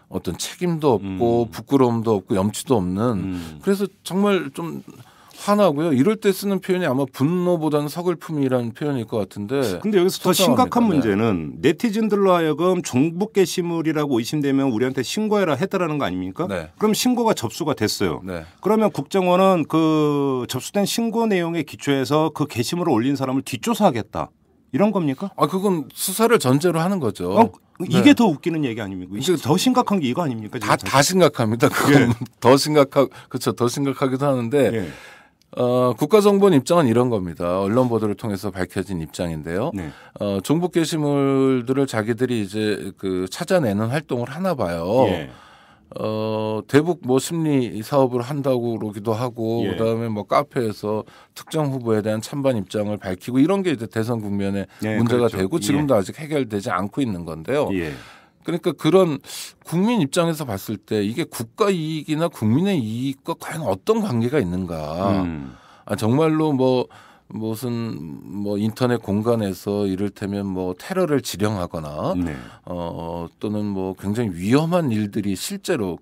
어떤 책임도 없고 부끄러움도 없고 염치도 없는 그래서 정말 좀 화나고요. 이럴 때 쓰는 표현이 아마 분노보다는 서글픔이라는 표현일 것 같은데. 근데 여기서 더 심각한 문제는 네티즌들로 하여금 종북 게시물이라고 의심되면 우리한테 신고해라 했다라는 거 아닙니까? 그럼 신고가 접수가 됐어요. 그러면 국정원은 그 접수된 신고 내용에 기초해서 그 게시물을 올린 사람을 뒷조사하겠다. 이런 겁니까? 그건 수사를 전제로 하는 거죠. 이게 더 웃기는 얘기 아닙니까? 더 심각한 게 이거 아닙니까? 다 심각합니다. 그건 더 심각하기도 하는데 국가정보원 입장은 이런 겁니다. 언론 보도를 통해서 밝혀진 입장인데요. 종북 게시물들을 자기들이 이제 찾아내는 활동을 하나 봐요. 대북 심리 사업을 한다고 그러기도 하고 그다음에 카페에서 특정 후보에 대한 찬반 입장을 밝히고 이런 게 이제 대선 국면에 문제가 되고 지금도 아직 해결되지 않고 있는 건데요. 그러니까 그런 국민 입장에서 봤을 때 이게 국가 이익이나 국민의 이익과 과연 어떤 관계가 있는가. 정말로 무슨 인터넷 공간에서 이를테면 테러를 지령하거나 또는 굉장히 위험한 일들이 실제로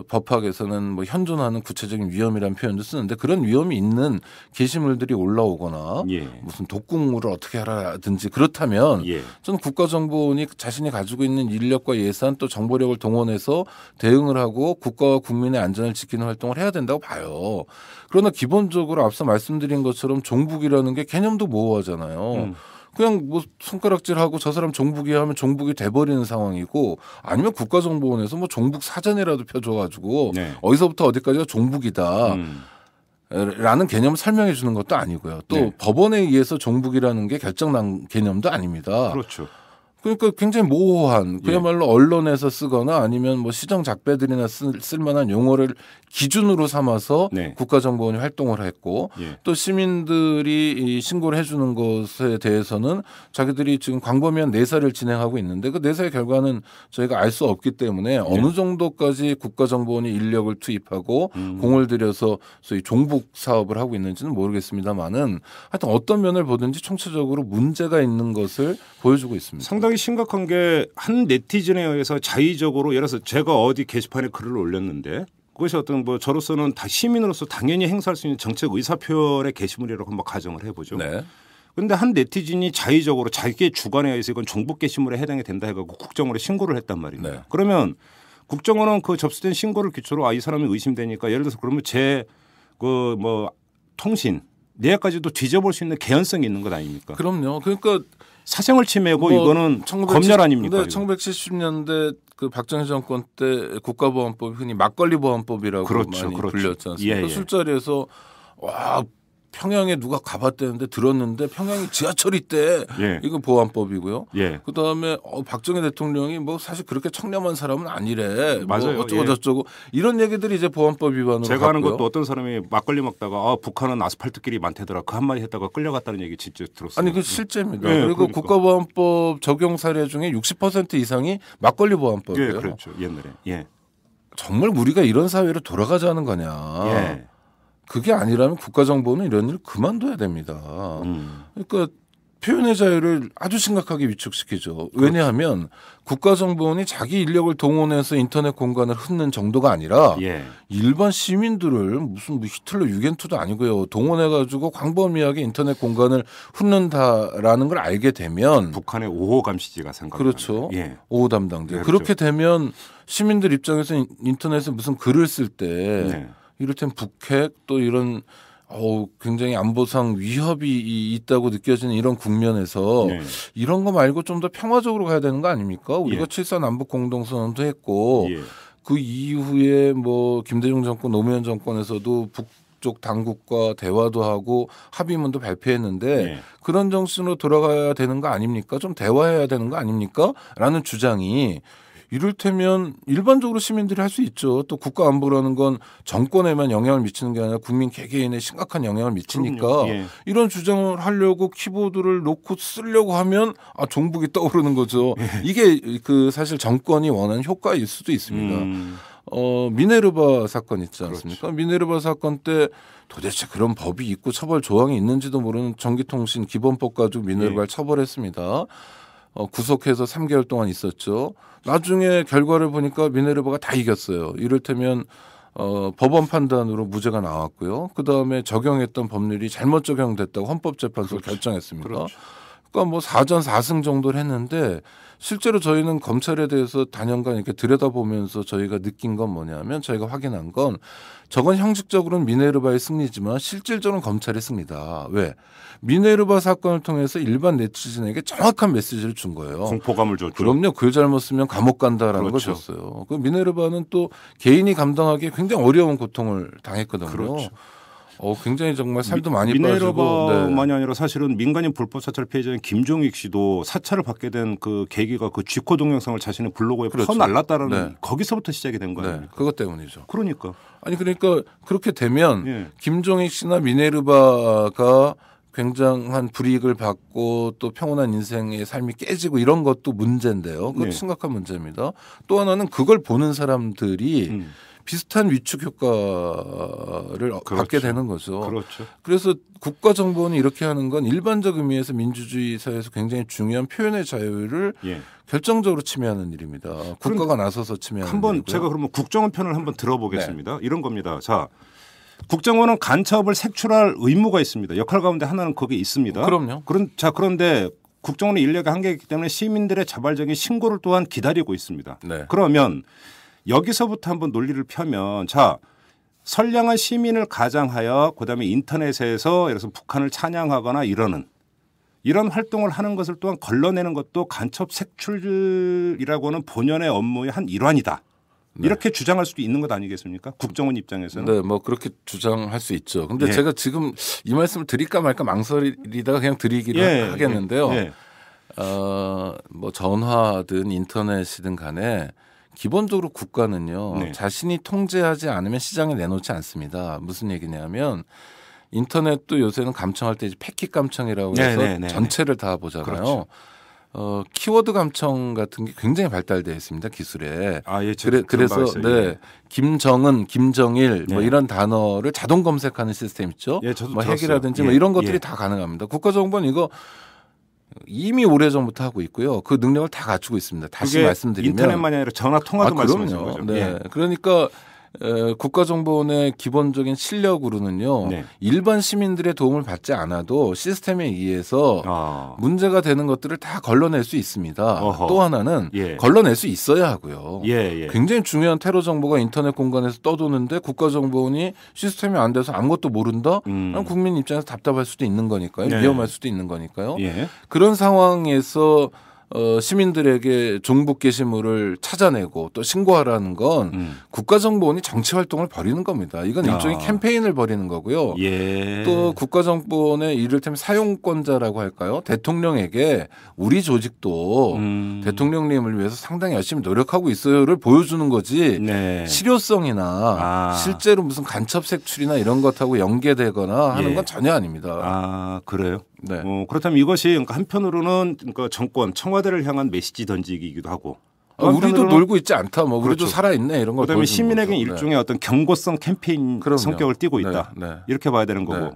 법학에서는 현존하는 구체적인 위험이라는 표현도 쓰는데 그런 위험이 있는 게시물들이 올라오거나 무슨 독국물을 어떻게 하라든지 그렇다면 저는 국가정보원이 자신이 가지고 있는 인력과 예산 또 정보력을 동원해서 대응을 하고 국가와 국민의 안전을 지키는 활동을 해야 된다고 봐요. 그러나 기본적으로 앞서 말씀드린 것처럼 종북이라는 게 개념도 모호하잖아요. 그냥 손가락질하고 저 사람 종북이야 하면 종북이 돼버리는 상황이고 아니면 국가정보원에서 종북 사전이라도 펴줘가지고 어디서부터 어디까지가 종북이다. 라는 개념을 설명해 주는 것도 아니고요. 또 법원에 의해서 종북이라는 게 결정난 개념도 아닙니다. 그렇죠. 그러니까 굉장히 모호한 그야말로 언론에서 쓰거나 아니면 시정 작배들이나 쓸 만한 용어를 기준으로 삼아서 국가정보원이 활동을 했고 또 시민들이 신고를 해주는 것에 대해서는 자기들이 지금 광범위한 내사를 진행하고 있는데 그 내사의 결과는 저희가 알 수 없기 때문에 어느 정도까지 국가정보원이 인력을 투입하고 공을 들여서 소위 종북 사업을 하고 있는지는 모르겠습니다만은 하여튼 어떤 면을 보든지 총체적으로 문제가 있는 것을 보여주고 있습니다. 상당히 심각한 게 한 네티즌에 의해서 자의적으로 예를 들어서 제가 어디 게시판에 글을 올렸는데 그것이 어떤 저로서는 시민으로서 당연히 행사할 수 있는 정책 의사 표현의 게시물이라고 한번 가정을 해보죠. 그런데 한 네티즌이 자의적으로 자기의 주관에 의해서 이건 종북 게시물에 해당이 된다 해가지고 국정원에 신고를 했단 말입니다. 그러면 국정원은 그 접수된 신고를 기초로 이 사람이 의심되니까 예를 들어서 그러면 제 통신 내역까지도 뒤져볼 수 있는 개연성이 있는 것 아닙니까? 그럼요. 그러니까 사생활 침해고 이거는 검열 아닙니까? 1970년대 그 박정희 정권 때 국가보안법이 흔히 막걸리 보안법이라고 많이 불렸지 않습니까? 술자리에서 평양에 누가 가봤다는데 들었는데 평양이 지하철 있대. 이건 보안법이고요. 그다음에 박정희 대통령이 사실 그렇게 청렴한 사람은 아니래. 맞아요. 어쩌고 저쩌고 이런 얘기들이 이제 보안법 위반으로 제가 하는 갔고요. 것도 어떤 사람이 막걸리 먹다가 북한은 아스팔트길이 많대더라. 그 한마디 했다가 끌려갔다는 얘기 진짜 들었어요. 아니 그 실제입니다. 그리고 국가보안법 적용 사례 중에 60% 이상이 막걸리 보안법이에요. 그렇죠. 옛날에. 정말 우리가 이런 사회로 돌아가자는 거냐. 그게 아니라면 국가정보는 이런 일을 그만둬야 됩니다. 그러니까 표현의 자유를 아주 심각하게 위축시키죠. 왜냐하면 국가정보원이 자기 인력을 동원해서 인터넷 공간을 흩는 정도가 아니라 예. 일반 시민들을 무슨 뭐 히틀러 유겐투도 아니고요. 동원해가지고 광범위하게 인터넷 공간을 흩는다라는 걸 알게 되면 북한의 5호 감시지가 생각나요. 그렇죠. 예. 5호 담당들. 네, 그렇게 그렇죠. 되면 시민들 입장에서 인터넷에 무슨 글을 쓸 때 네. 이를테면 북핵 또 이런 굉장히 안보상 위협이 있다고 느껴지는 이런 국면에서 네. 이런 거 말고 좀 더 평화적으로 가야 되는 거 아닙니까? 우리가 예. 7.4 남북 공동선언도 했고 예. 그 이후에 뭐 김대중 정권, 노무현 정권에서도 북쪽 당국과 대화도 하고 합의문도 발표했는데 예. 그런 정신으로 돌아가야 되는 거 아닙니까? 좀 대화해야 되는 거 아닙니까? 라는 주장이 이를테면 일반적으로 시민들이 할 수 있죠. 또 국가 안보라는 건 정권에만 영향을 미치는 게 아니라 국민 개개인에 심각한 영향을 미치니까 예. 이런 주장을 하려고 키보드를 놓고 쓰려고 하면 종북이 떠오르는 거죠. 예. 이게 그 사실 정권이 원하는 효과일 수도 있습니다. 미네르바 사건 있지 않습니까? 그렇죠. 미네르바 사건 때 도대체 그런 법이 있고 처벌 조항이 있는지도 모르는 전기통신 기본법 가지고 미네르바를 처벌했습니다. 구속해서 3개월 동안 있었죠. 나중에 결과를 보니까 미네르바가 다 이겼어요. 이를테면 법원 판단으로 무죄가 나왔고요. 그다음에 적용했던 법률이 잘못 적용됐다고 헌법재판소가 그렇죠. 결정했습니다. 그렇죠. 그러니까 뭐 4전 4승 정도를 했는데 실제로 저희는 검찰에 대해서 단연간 이렇게 들여다보면서 저희가 느낀 건 뭐냐면 저희가 확인한 건 저건 형식적으로는 미네르바의 승리지만 실질적으로는 검찰의 승리다. 왜? 미네르바 사건을 통해서 일반 네티즌에게 정확한 메시지를 준 거예요. 공포감을 줬죠. 그럼요. 글 잘못 쓰면 감옥 간다라는 그렇죠. 걸 줬어요. 그 미네르바는 또 개인이 감당하기에 굉장히 어려운 고통을 당했거든요. 그렇죠. 굉장히 정말 살도 많이 빠지고. 미네르바만이 아니라 사실은 민간인 불법 사찰 피해자인 김종익 씨도 사찰을 받게 된 그 계기가 그 쥐코 동영상을 자신의 블로그에 그렇죠. 퍼날랐다라는 거기서부터 시작이 된 거예요. 네. 그것 때문이죠. 그러니까. 아니 그러니까 그렇게 되면 예. 김종익 씨나 미네르바가 굉장한 불이익을 받고 또 평온한 인생의 삶이 깨지고 이런 것도 문제인데요. 그것도 네. 심각한 문제입니다. 또 하나는 그걸 보는 사람들이 비슷한 위축 효과를 받게 되는 거죠. 그렇죠. 그래서 국가정보원이 이렇게 하는 건 일반적 의미에서 민주주의 사회에서 굉장히 중요한 표현의 자유를 결정적으로 침해하는 일입니다. 국가가 나서서 침해하는 한번 일이고요. 제가 그러면 국정원 편을 한번 들어보겠습니다. 이런 겁니다. 자, 국정원은 간첩을 색출할 의무가 있습니다. 역할 가운데 하나는 거기에 있습니다. 그럼요. 그런데 국정원의 인력이 한계가 있기 때문에 시민들의 자발적인 신고를 또한 기다리고 있습니다. 네. 그러면 여기서부터 한번 논리를 펴면 자, 선량한 시민을 가장하여 그다음에 인터넷에서 예를 들어서 북한을 찬양하거나 이런 활동을 하는 것을 또한 걸러내는 것도 간첩 색출이라고 하는 본연의 업무의 한 일환이다. 네. 이렇게 주장할 수도 있는 것 아니겠습니까? 국정원 입장에서는. 네, 뭐 그렇게 주장할 수 있죠. 근데 예. 제가 지금 이 말씀을 드릴까 말까 망설이다가 그냥 드리기로 하겠는데요. 뭐 전화든 인터넷이든 간에 기본적으로 국가는요. 자신이 통제하지 않으면 시장에 내놓지 않습니다. 무슨 얘기냐면 인터넷도 요새는 감청할 때 패킷 감청이라고 해서 전체를 다 보잖아요. 그렇죠. 키워드 감청 같은 게 굉장히 발달되어 있습니다. 기술에. 그래서 김정은, 김정일 뭐 이런 단어를 자동 검색하는 시스템 있죠. 뭐 핵이라든지 뭐 이런 것들이 다 가능합니다. 국가정보는 이거 이미 오래전부터 하고 있고요. 그 능력을 다 갖추고 있습니다. 다시 말씀드리면 인터넷만이 아니라 전화 통화도 말씀하시는 거죠. 네. 그러니까 국가정보원의 기본적인 실력으로는요. 일반 시민들의 도움을 받지 않아도 시스템에 의해서 문제가 되는 것들을 다 걸러낼 수 있습니다. 또 하나는 걸러낼 수 있어야 하고요. 굉장히 중요한 테러 정보가 인터넷 공간에서 떠도는데 국가정보원이 시스템이 안 돼서 아무것도 모른다? 국민 입장에서 답답할 수도 있는 거니까요. 위험할 수도 있는 거니까요. 그런 상황에서 시민들에게 종북 게시물을 찾아내고 또 신고하라는 건 국가정보원이 정치 활동을 벌이는 겁니다. 이건 일종의 캠페인을 벌이는 거고요. 또 국가정보원의 이를테면 사용권자라고 할까요? 대통령에게 우리 조직도 대통령님을 위해서 상당히 열심히 노력하고 있어요를 보여주는 거지 실효성이나 실제로 무슨 간첩 색출이나 이런 것하고 연계되거나 하는 건 전혀 아닙니다. 그래요? 네. 그렇다면 이것이 그러니까 한편으로는 그러니까 정권 청와대를 향한 메시지 던지기이기도 하고 우리도 놀고 있지 않다. 뭐 우리도 살아있네 이런 거. 그다음에 시민에게는 일종의 어떤 경고성 캠페인 성격을 띠고 있다. 이렇게 봐야 되는 거고.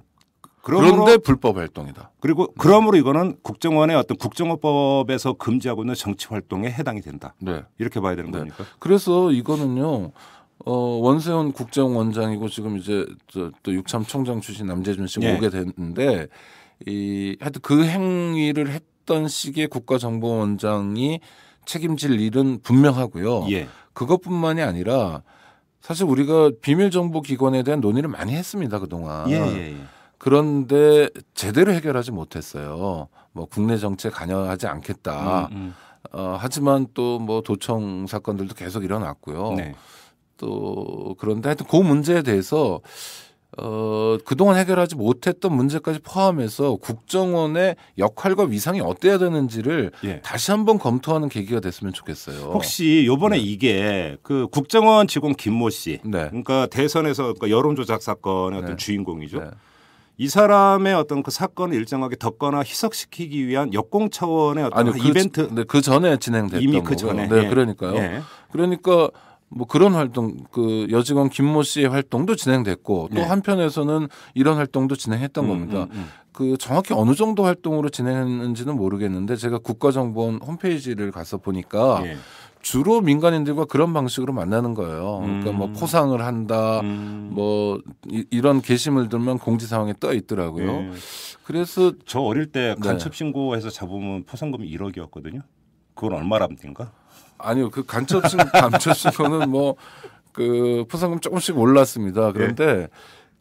그런데 불법 활동이다. 그리고 그러므로 이거는 국정원의 어떤 국정원법에서 금지하고 있는 정치 활동에 해당이 된다. 네. 이렇게 봐야 되는 네. 겁니까? 그래서 이거는요. 원세훈 국정원장이고 지금 이제 또 육참 총장 출신 남재준 씨가 예. 오게 됐는데 하여튼 그 행위를 했던 시기에 국가정보원장이 책임질 일은 분명하고요. 예. 그것뿐만이 아니라 사실 우리가 비밀정보기관에 대한 논의를 많이 했습니다. 그동안. 예. 그런데 제대로 해결하지 못했어요. 뭐 국내 정치에 관여하지 않겠다. 하지만 또 뭐 도청 사건들도 계속 일어났고요. 네. 또 그런데 하여튼 그 문제에 대해서 그동안 해결하지 못했던 문제까지 포함해서 국정원의 역할과 위상이 어때야 되는지를 예. 다시 한번 검토하는 계기가 됐으면 좋겠어요. 혹시 요번에 네. 이게 그 국정원 직원 김모 씨, 네. 그러니까 대선에서 그러니까 여론조작 사건의 어떤 네. 주인공이죠. 네. 이 사람의 어떤 그 사건을 일정하게 덮거나 희석시키기 위한 역공 차원의 어떤 이벤트. 네, 그 전에 진행됐던 이미 그 거고요. 전에. 네, 예. 그러니까요. 예. 그러니까 뭐 그런 활동, 그 여직원 김모 씨의 활동도 진행됐고 또 네. 한편에서는 이런 활동도 진행했던 겁니다. 그 정확히 어느 정도 활동으로 진행했는지는 모르겠는데 제가 국가정보원 홈페이지를 가서 보니까 예. 주로 민간인들과 그런 방식으로 만나는 거예요. 그러니까 뭐 포상을 한다, 뭐 이런 게시물들만 공지사항에 떠 있더라고요. 예. 그래서 저 어릴 때 네. 간첩 신고해서 잡으면 포상금이 1억이었거든요. 그건 얼마랍니까? 아니요, 그 간첩 신고는 뭐 그 포상금 조금씩 올랐습니다. 그런데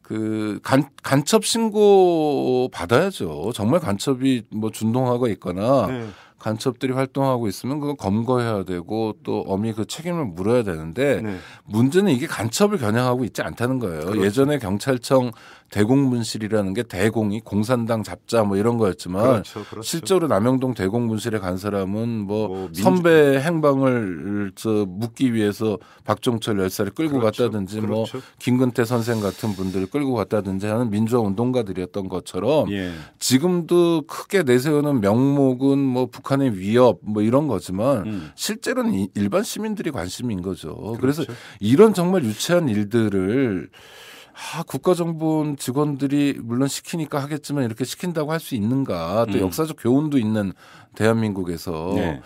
그 간첩 신고 받아야죠. 정말 간첩이 뭐 준동하고 있거나 네. 간첩들이 활동하고 있으면 그거 검거해야 되고 또 엄히 그 책임을 물어야 되는데 네. 문제는 이게 간첩을 겨냥하고 있지 않다는 거예요. 그렇죠. 예전에 경찰청 대공분실이라는 게 대공이 공산당 잡자 뭐 이런 거였지만 그렇죠. 실제로 남영동 대공분실에 간 사람은 뭐 민주- 선배 행방을 묻기 위해서 박종철 열사를 끌고 그렇죠. 갔다든지 뭐 그렇죠. 김근태 선생 같은 분들을 끌고 갔다든지 하는 민주화 운동가들이었던 것처럼 예. 지금도 크게 내세우는 명목은 뭐 북한의 위협 뭐 이런 거지만 실제로는 일반 시민들이 관심인 거죠. 그래서 이런 정말 유치한 일들을 국가정보원 직원들이 물론 시키니까 하겠지만 이렇게 시킨다고 할 수 있는가 또 역사적 교훈도 있는 대한민국에서 네.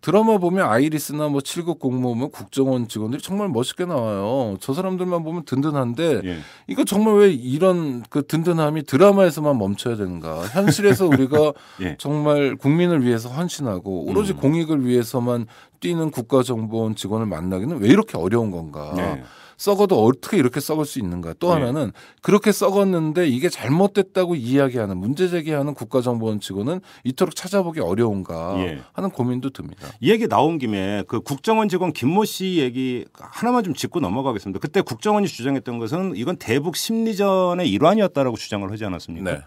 드라마 보면 아이리스나 뭐 7급 공무원 국정원 직원들이 정말 멋있게 나와요. 저 사람들만 보면 든든한데 예. 이거 정말 왜 이런 그 든든함이 드라마에서만 멈춰야 되는가. 현실에서 우리가 예. 정말 국민을 위해서 헌신하고 오로지 공익을 위해서만 뛰는 국가정보원 직원을 만나기는 왜 이렇게 어려운 건가. 네. 썩어도 어떻게 이렇게 썩을 수 있는가. 또 하나는 그렇게 썩었는데 이게 잘못됐다고 이야기하는 문제 제기하는 국가정보원 직원은 이토록 찾아보기 어려운가 예. 하는 고민도 듭니다. 이 얘기 나온 김에 그 국정원 직원 김모 씨 얘기 하나만 좀 짚고 넘어가겠습니다. 그때 국정원이 주장했던 것은 이건 대북 심리전의 일환이었다라고 주장을 하지 않았습니까? 네.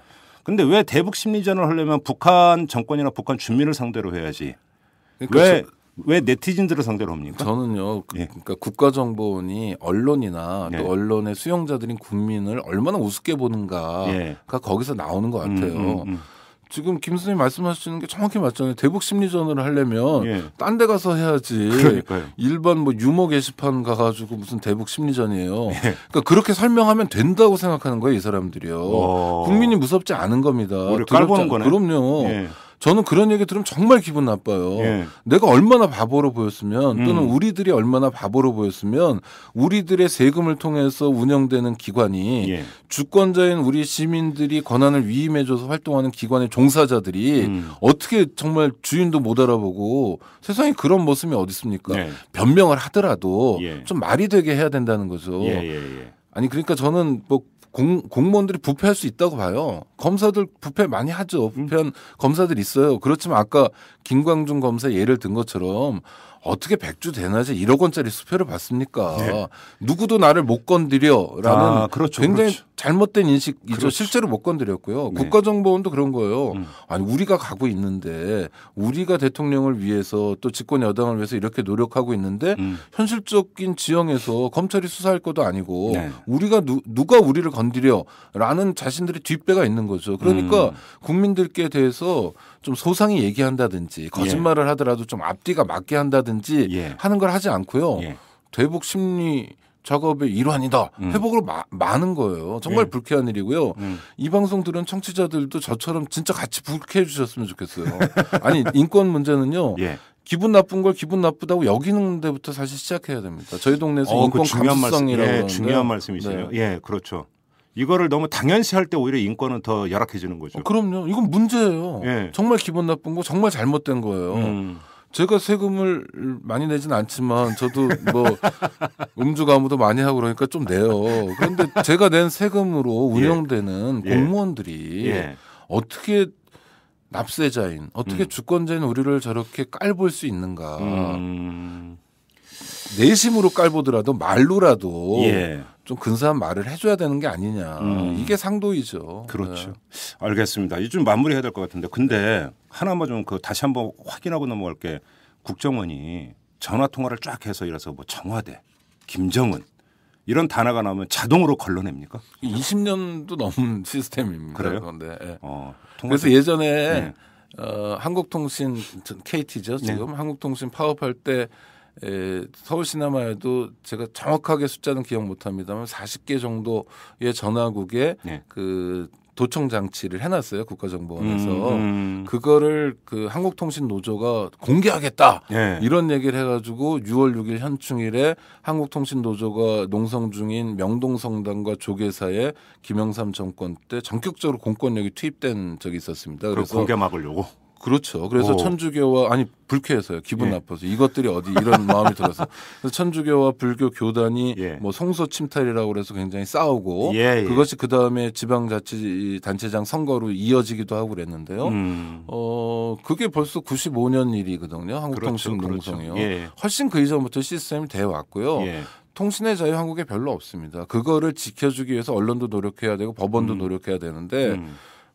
근데 왜 대북 심리전을 하려면 북한 정권이나 북한 주민을 상대로 해야지? 그러니까 왜 네티즌들을 상대로 합니까? 저는요, 예. 그러니까 국가정보원이 언론이나 예. 또 언론의 수용자들인 국민을 얼마나 우습게 보는가가 예. 거기서 나오는 것 같아요. 지금 김 선생님 말씀하시는 게 정확히 맞잖아요. 대북 심리전을 하려면 예. 딴 데 가서 해야지. 그러니까요. 일반 뭐 유머 게시판 가가지고 무슨 대북 심리전이에요. 그러니까 그렇게 설명하면 된다고 생각하는 거예요, 이 사람들이요. 국민이 무섭지 않은 겁니다. 우리 깔보는 거네. 그럼요. 예. 저는 그런 얘기 들으면 정말 기분 나빠요. 예. 내가 얼마나 바보로 보였으면 또는 우리들이 얼마나 바보로 보였으면 우리들의 세금을 통해서 운영되는 기관이 예. 주권자인 우리 시민들이 권한을 위임해줘서 활동하는 기관의 종사자들이 어떻게 정말 주인도 못 알아보고 세상에 그런 모습이 어디 있습니까? 네. 변명을 하더라도 예. 좀 말이 되게 해야 된다는 거죠. 예. 아니 그러니까 저는 뭐 공무원들이 부패할 수 있다고 봐요. 검사들 부패 많이 하죠. 부패한 검사들 있어요. 그렇지만 아까 김광준 검사 예를 든 것처럼 어떻게 백주 대낮에 1억 원짜리 수표를 받습니까? 네. 누구도 나를 못 건드려라는 그렇죠, 굉장히 그렇죠. 잘못된 인식이죠. 그렇죠. 실제로 못 건드렸고요. 네. 국가정보원도 그런 거예요. 아니 우리가 가고 있는데 우리가 대통령을 위해서 또 집권 여당을 위해서 이렇게 노력하고 있는데 현실적인 지형에서 검찰이 수사할 것도 아니고 네. 우리가 누가 우리를 건드려라는 자신들의 뒷배가 있는 거죠. 그러니까 국민들께 대해서 좀 소상히 얘기한다든지 거짓말을 하더라도 좀 앞뒤가 맞게 한다든지 예. 하는 걸 하지 않고요. 예. 대북 심리 작업의 일환이다. 회복으로 많은 거예요. 정말 불쾌한 일이고요. 이 방송 들은 청취자들도 저처럼 진짜 같이 불쾌해 주셨으면 좋겠어요. 아니 인권 문제는요. 예. 기분 나쁜 걸 기분 나쁘다고 여기는 데부터 사실 시작해야 됩니다. 저희 동네에서 인권 감수성이라고 하는데 중요한 말씀이시네요. 네. 예, 그렇죠. 이거를 너무 당연시할 때 오히려 인권은 더 열악해지는 거죠. 그럼요. 이건 문제예요. 예. 정말 기분 나쁜 거 정말 잘못된 거예요. 제가 세금을 많이 내진 않지만 저도 뭐 음주 가무도 많이 하고 그러니까 좀 내요. 그런데 제가 낸 세금으로 운영되는 공무원들이 어떻게 납세자인 어떻게 주권자인 우리를 저렇게 깔볼 수 있는가. 내심으로 깔보더라도 말로라도 좀 근사한 말을 해줘야 되는 게 아니냐. 이게 상도이죠. 그렇죠. 네. 알겠습니다. 이제 좀 마무리해야 될 것 같은데 근데 하나만 좀 다시 한번 확인하고 넘어갈 게 국정원이 전화 통화를 쫙 해서 이래서 뭐 청와대, 김정은 이런 단어가 나오면 자동으로 걸러냅니까? 20년도 넘은 시스템입니다. 그래요? 그런데 그래서 예전에 한국통신 KT죠 지금 한국통신 파업할 때 서울시내마에도 제가 정확하게 숫자는 기억 못합니다만 40개 정도의 전화국에 그 도청 장치를 해놨어요 국가정보원에서 그거를 그 한국통신노조가 공개하겠다 이런 얘기를 해가지고 6월 6일 현충일에 한국통신노조가 농성 중인 명동성당과 조계사의 김영삼 정권 때 전격적으로 공권력이 투입된 적이 있었습니다. 그래서 공개 막으려고. 그렇죠. 그래서 천주교와 불쾌해서요. 기분 나빠서 이것들이 어디 이런 마음이 들어서 그래서 천주교와 불교 교단이 뭐 성소 침탈이라고 그래서 굉장히 싸우고 그것이 그 다음에 지방자치단체장 선거로 이어지기도 하고 그랬는데요. 그게 벌써 95년 일이거든요. 한국통신 농성이요. 훨씬 그 이전부터 시스템이 돼 왔고요. 통신의 자유 한국에 별로 없습니다. 그거를 지켜주기 위해서 언론도 노력해야 되고 법원도 노력해야 되는데.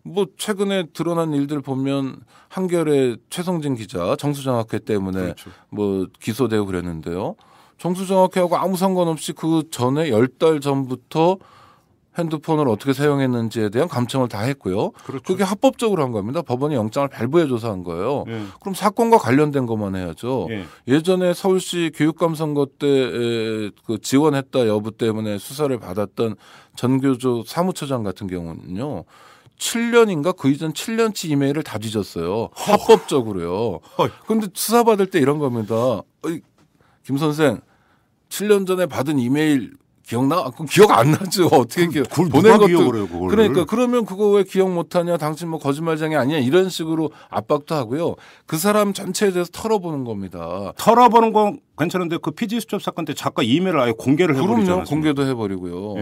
뭐 최근에 드러난 일들 보면 한겨레 최성진 기자 정수장학회 때문에 뭐 기소되고 그랬는데요. 정수장학회하고 아무 상관없이 그 전에 10달 전부터 핸드폰을 어떻게 사용했는지에 대한 감청을 다 했고요. 그게 합법적으로 한 겁니다. 법원이 영장을 발부해 줘서 한 거예요. 그럼 사건과 관련된 것만 해야죠. 예전에 서울시 교육감 선거 때 그 지원했다 여부 때문에 수사를 받았던 전교조 사무처장 같은 경우는요. 7년인가 그 이전 7년치 이메일을 다 뒤졌어요. 합법적으로요. 그런데 수사받을 때 이런 겁니다. 김 선생 7년 전에 받은 이메일 기억나? 기억 안 나죠. 어떻게 보낸 것도 기억을 그걸. 그러니까 그러면 그거 왜 기억 못하냐? 당신 뭐 거짓말쟁이 아니냐? 이런 식으로 압박도 하고요. 그 사람 전체에 대해서 털어보는 겁니다. 털어보는 건 괜찮은데 그 피지 수첩 사건 때 작가 이메일을 아예 공개를 해버리잖아요. 그럼요. 공개도 해버리고요.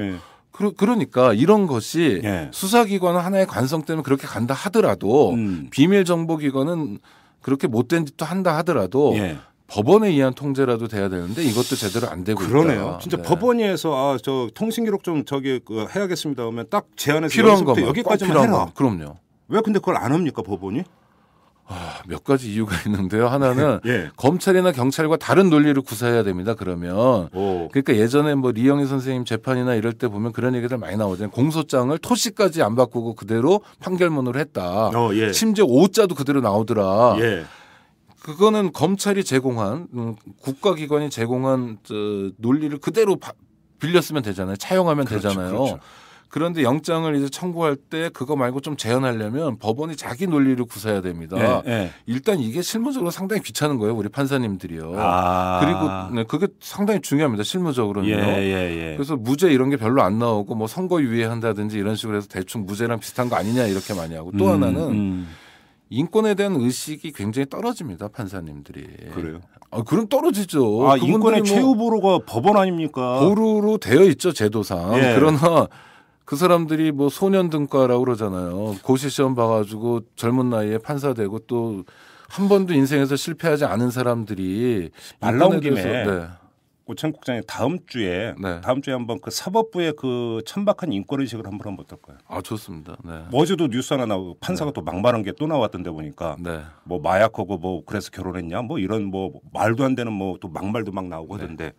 그러니까 이런 것이 수사기관은 하나의 관성 때문에 그렇게 간다 하더라도 비밀정보기관은 그렇게 못된 짓도 한다 하더라도 법원에 의한 통제라도 돼야 되는데 이것도 제대로 안 되고 그러네요. 있다. 진짜 법원에서 저 통신기록 좀 해야겠습니다 하면 딱 제안해서 필요한 것만 여기까지만 해라. 그럼요. 왜 근데 그걸 안 합니까 법원이? 몇 가지 이유가 있는데요. 하나는 검찰이나 경찰과 다른 논리를 구사해야 됩니다. 그러면 그러니까 예전에 뭐 리영희 선생님 재판이나 이럴 때 보면 그런 얘기들 많이 나오잖아요. 공소장을 토시까지 안 바꾸고 그대로 판결문으로 했다. 심지어 오자도 그대로 나오더라. 그거는 검찰이 제공한 국가기관이 제공한 논리를 그대로 빌렸으면 되잖아요. 차용하면 되잖아요. 그렇죠. 그런데 영장을 이제 청구할 때 그거 말고 좀 재현하려면 법원이 자기 논리를 구사해야 됩니다. 일단 이게 실무적으로 상당히 귀찮은 거예요. 우리 판사님들이요. 그리고 그게 상당히 중요합니다. 실무적으로는요. 그래서 무죄 이런 게 별로 안 나오고 뭐 선거 유예한다든지 이런 식으로 해서 대충 무죄랑 비슷한 거 아니냐 이렇게 많이 하고 또 하나는 인권에 대한 의식이 굉장히 떨어집니다. 판사님들이. 그래요? 그럼 떨어지죠. 인권의 최후 보루가 법원 아닙니까? 보루로 되어 있죠. 제도상. 그러나 그 사람들이 뭐 소년등과라고 그러잖아요. 고시 시험 봐가지고 젊은 나이에 판사 되고 또 한 번도 인생에서 실패하지 않은 사람들이 말 나온 김에 오찬 국장이 다음 주에 한번 그 사법부의 그 천박한 인권 의식을 한번 하면 어떨까요? 좋습니다. 어제도 뉴스 하나 나오고 판사가 또 막말한 게 또 나왔던데 보니까 뭐 마약하고 뭐 그래서 결혼했냐 뭐 이런 뭐 말도 안 되는 뭐 또 막말도 막 나오고 하던데.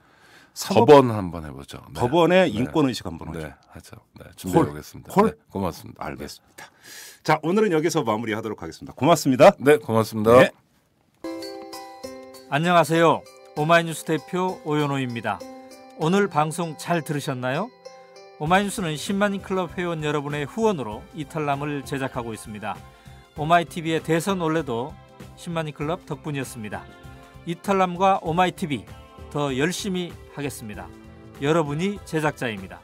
법원 한번 해보죠. 법원의 인권 의식 한번 하죠. 하죠. 준비해 보겠습니다. 고맙습니다. 알겠습니다. 자, 오늘은 여기서 마무리하도록 하겠습니다. 고맙습니다. 네, 고맙습니다. 안녕하세요. 오마이뉴스 대표 오연호입니다. 오늘 방송 잘 들으셨나요? 오마이뉴스는 10만인 클럽 회원 여러분의 후원으로 이탈남을 제작하고 있습니다. 오마이TV의 대선 올레도 10만인 클럽 덕분이었습니다. 이탈남과 오마이TV 더 열심히 하겠습니다. 여러분이 제작자입니다.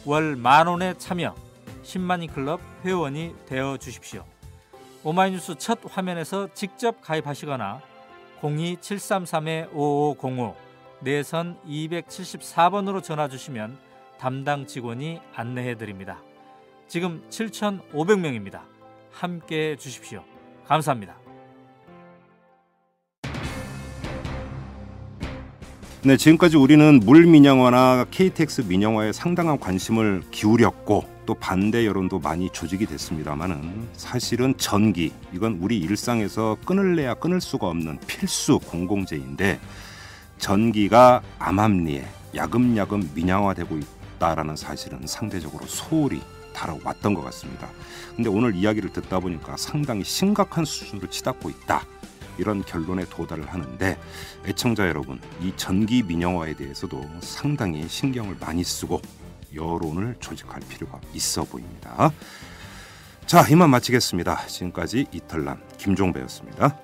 월 10,000원에 참여 10만인 클럽 회원이 되어 주십시오. 오마이뉴스 첫 화면에서 직접 가입하시거나 02-733-5505 내선 274번으로 전화 주시면 담당 직원이 안내해 드립니다. 지금 7,500명입니다. 함께해 주십시오. 감사합니다. 네, 지금까지 우리는 물민영화나 KTX 민영화에 상당한 관심을 기울였고 또 반대 여론도 많이 조직이 됐습니다만은 사실은 전기, 이건 우리 일상에서 끊을래야 끊을 수가 없는 필수 공공재인데 전기가 암암리에 야금야금 민영화되고 있다라는 사실은 상대적으로 소홀히 다뤄왔던 것 같습니다. 근데 오늘 이야기를 듣다 보니까 상당히 심각한 수준으로 치닫고 있다, 이런 결론에 도달을 하는데, 애청자 여러분, 이 전기 민영화에 대해서도 상당히 신경을 많이 쓰고 여론을 조직할 필요가 있어 보입니다. 자, 이만 마치겠습니다. 지금까지 이탈남 김종배였습니다.